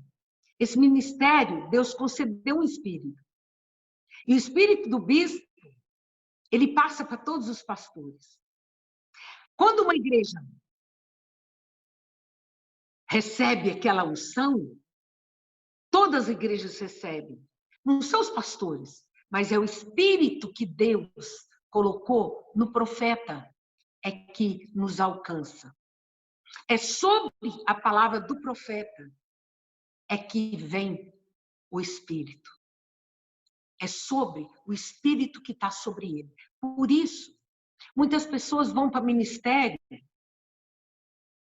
esse ministério, Deus concedeu um Espírito. E o Espírito do bispo, ele passa para todos os pastores. Quando uma igreja recebe aquela unção, todas as igrejas recebem. Não são os pastores, mas é o Espírito que Deus colocou no profeta, é que nos alcança. É sobre a palavra do profeta é que vem o Espírito. É sobre o Espírito que está sobre ele. Por isso, muitas pessoas vão para o ministério,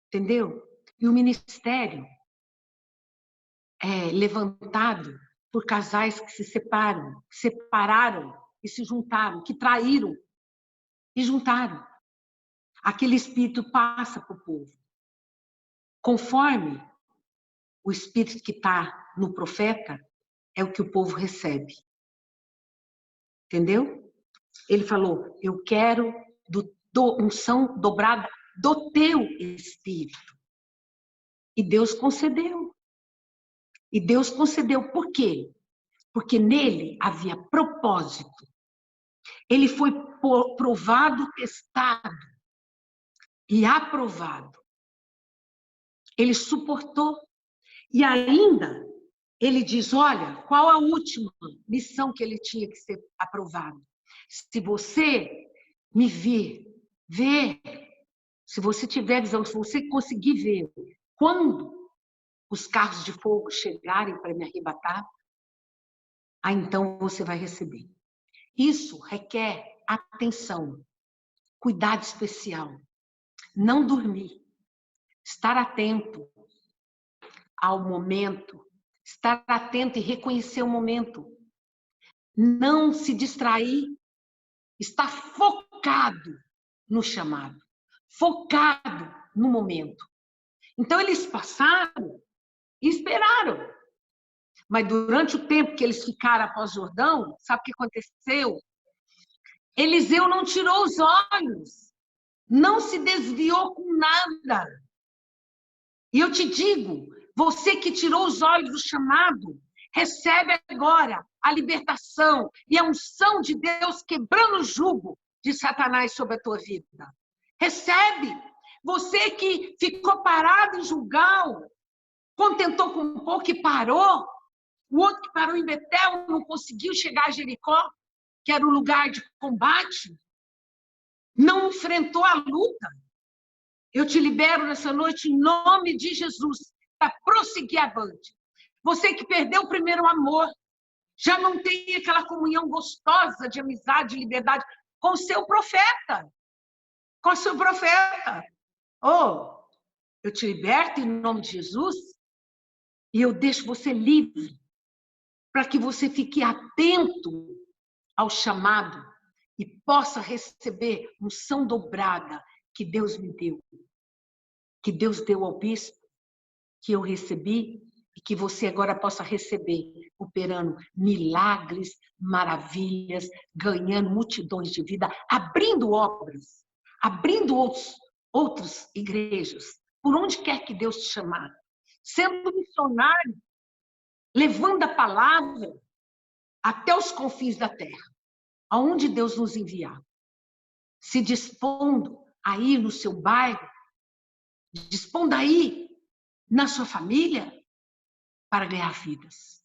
entendeu? E o ministério é levantado por casais que se separaram e se juntaram, que traíram e juntaram. Aquele Espírito passa para o povo. Conforme o Espírito que está no profeta, é o que o povo recebe. Entendeu? Ele falou, eu quero unção dobrada do teu Espírito. E Deus concedeu. E Deus concedeu por quê? Porque nele havia propósito. Ele foi provado, testado e aprovado. Ele suportou. E ainda, ele diz, olha, qual a última missão que ele tinha que ser aprovado? Se você me ver, se você tiver visão, se você conseguir ver, quando os carros de fogo chegarem para me arrebatar, então você vai receber. Isso requer atenção, cuidado especial, não dormir, estar atento ao momento, estar atento e reconhecer o momento. Não se distrair, estar focado no chamado, focado no momento. Então, eles passaram e esperaram. Mas durante o tempo que eles ficaram após Jordão, sabe o que aconteceu? Eliseu não tirou os olhos, não se desviou com nada. E eu te digo, você que tirou os olhos do chamado, recebe agora a libertação e a unção de Deus quebrando o jugo de Satanás sobre a tua vida. Recebe. Você que ficou parado em Gilgal, contentou com um pouco e parou. O outro que parou em Betel não conseguiu chegar a Jericó, que era o lugar de combate. Não enfrentou a luta. Eu te libero nessa noite em nome de Jesus para prosseguir avante. Você que perdeu o primeiro amor, já não tem aquela comunhão gostosa de amizade e liberdade com o seu profeta. Com o seu profeta. Oh, eu te liberto em nome de Jesus e eu deixo você livre para que você fique atento ao chamado e possa receber unção dobrada que Deus me deu. Que Deus deu ao bispo, que eu recebi e que você agora possa receber, operando milagres, maravilhas, ganhando multidões de vida, abrindo obras, abrindo outras igrejas, por onde quer que Deus te chamar, sendo missionário, levando a palavra até os confins da terra, aonde Deus nos enviar, se dispondo a ir no seu bairro, dispondo a ir na sua família, para ganhar vidas,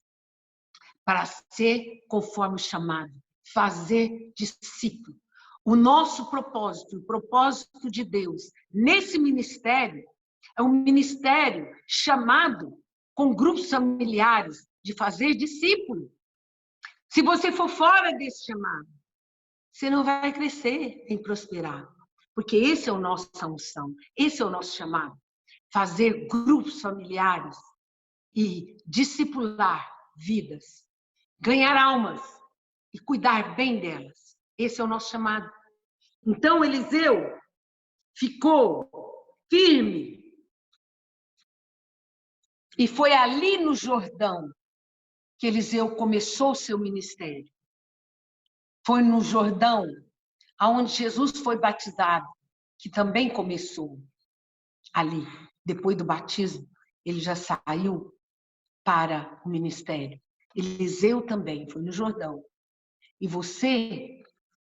para ser conforme o chamado, fazer discípulo. O nosso propósito, o propósito de Deus nesse ministério, é um ministério chamado com grupos familiares de fazer discípulo. Se você for fora desse chamado, você não vai crescer nem prosperar, porque esse é a nossa unção, esse é o nosso chamado. Fazer grupos familiares e discipular vidas, ganhar almas e cuidar bem delas. Esse é o nosso chamado. Então, Eliseu ficou firme. E foi ali no Jordão que Eliseu começou o seu ministério. Foi no Jordão, aonde Jesus foi batizado, que também começou ali. Depois do batismo, ele já saiu para o ministério. Eliseu também foi no Jordão. E você,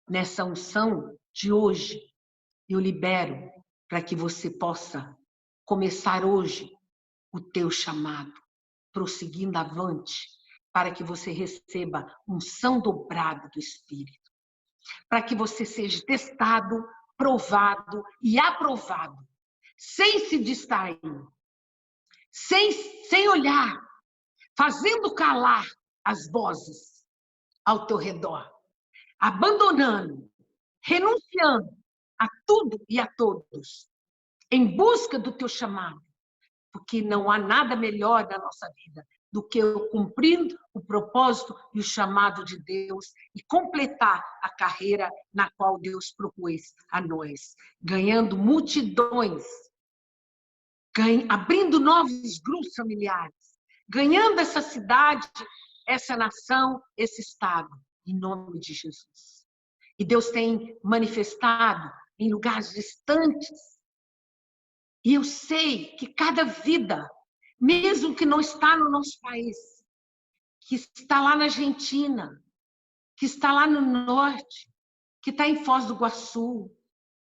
nessa unção de hoje, eu libero para que você possa começar hoje o teu chamado, prosseguindo avante, para que você receba unção dobrada do Espírito, para que você seja testado, provado e aprovado, sem se distrair, sem olhar, fazendo calar as vozes ao teu redor, abandonando, renunciando a tudo e a todos, em busca do teu chamado, porque não há nada melhor na nossa vida do que eu cumprindo o propósito e o chamado de Deus e completar a carreira na qual Deus propôs a nós, ganhando multidões, abrindo novos grupos familiares, ganhando essa cidade, essa nação, esse estado, em nome de Jesus. E Deus tem manifestado em lugares distantes. E eu sei que cada vida, mesmo que não está no nosso país, que está lá na Argentina, que está lá no norte, que está em Foz do Iguaçu,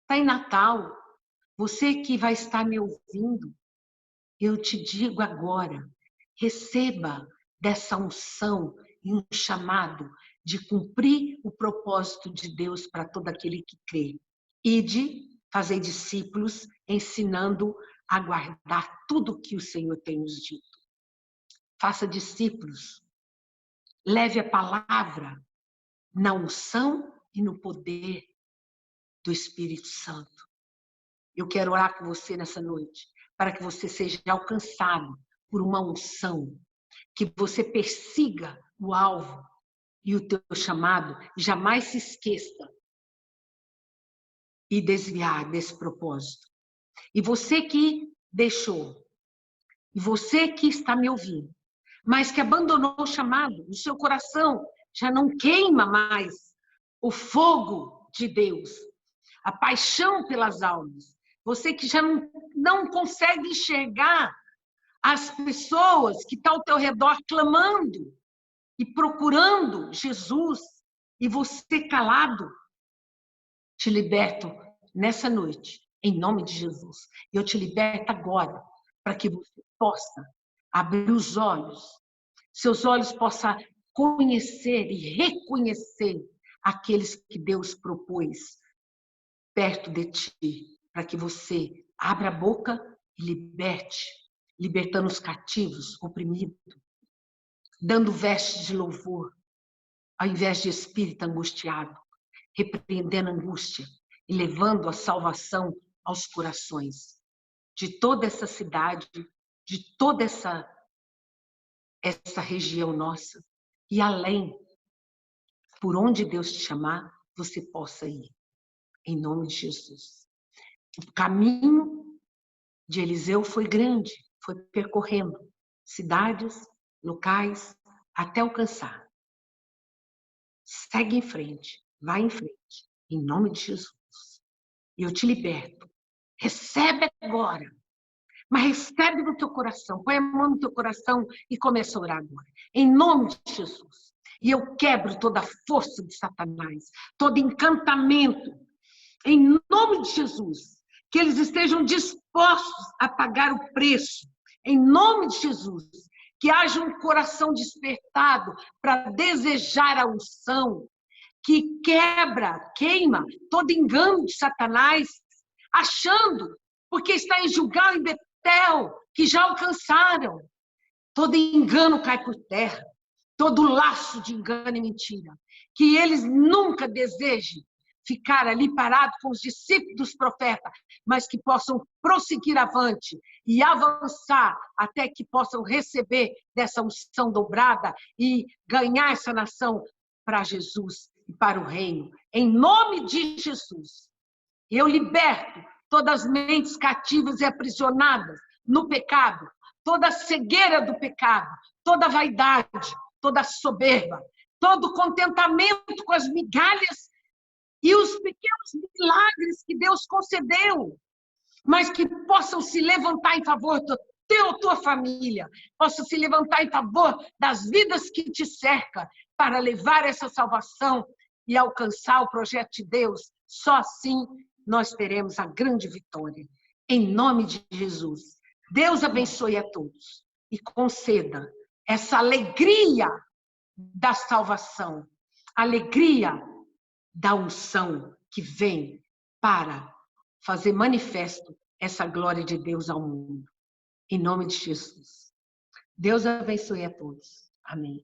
está em Natal, você que vai estar me ouvindo, eu te digo agora, receba dessa unção e um chamado de cumprir o propósito de Deus para todo aquele que crê. E de fazer discípulos, ensinando a guardar tudo o que o Senhor tem nos dito. Faça discípulos. Leve a palavra na unção e no poder do Espírito Santo. Eu quero orar com você nessa noite, para que você seja alcançado por uma unção, que você persiga o alvo e o teu chamado, e jamais se esqueça e desviar desse propósito. E você que deixou, e você que está me ouvindo, mas que abandonou o chamado, o seu coração já não queima mais o fogo de Deus, a paixão pelas almas. Você que já não consegue enxergar as pessoas que estão ao teu redor clamando e procurando Jesus, e você calado, te liberto nessa noite, em nome de Jesus. E eu te liberto agora, para que você possa abrir os olhos, seus olhos possam conhecer e reconhecer aqueles que Deus propôs perto de ti, para que você abra a boca e liberte, libertando os cativos, oprimidos, dando vestes de louvor, ao invés de espírito angustiado, repreendendo a angústia e levando a salvação aos corações de toda essa cidade, de toda essa região nossa, e além, por onde Deus te chamar, você possa ir, em nome de Jesus. O caminho de Eliseu foi grande, foi percorrendo cidades, locais, até alcançar. Segue em frente, vai em frente, em nome de Jesus. E eu te liberto. Recebe agora, mas recebe no teu coração. Põe a mão no teu coração e começa a orar agora. Em nome de Jesus. E eu quebro toda a força de Satanás, todo encantamento. Em nome de Jesus. Que eles estejam dispostos a pagar o preço. Em nome de Jesus. Que haja um coração despertado para desejar a unção. Que queima todo engano de Satanás, achando, porque está em Gilgal e Betel, que já alcançaram. Todo engano cai por terra, todo laço de engano e mentira. Que eles nunca desejem ficar ali parados com os discípulos dos profetas, mas que possam prosseguir avante e avançar até que possam receber dessa unção dobrada e ganhar essa nação para Jesus e para o reino. Em nome de Jesus, eu liberto todas as mentes cativas e aprisionadas no pecado, toda a cegueira do pecado, toda a vaidade, toda a soberba, todo o contentamento com as migalhas e os pequenos milagres que Deus concedeu, mas que possam se levantar em favor da tua família, possam se levantar em favor das vidas que te cercam, para levar essa salvação e alcançar o projeto de Deus. Só assim nós teremos a grande vitória. Em nome de Jesus. Deus abençoe a todos e conceda essa alegria da salvação, alegria da unção que vem para fazer manifesto essa glória de Deus ao mundo. Em nome de Jesus. Deus abençoe a todos. Amém.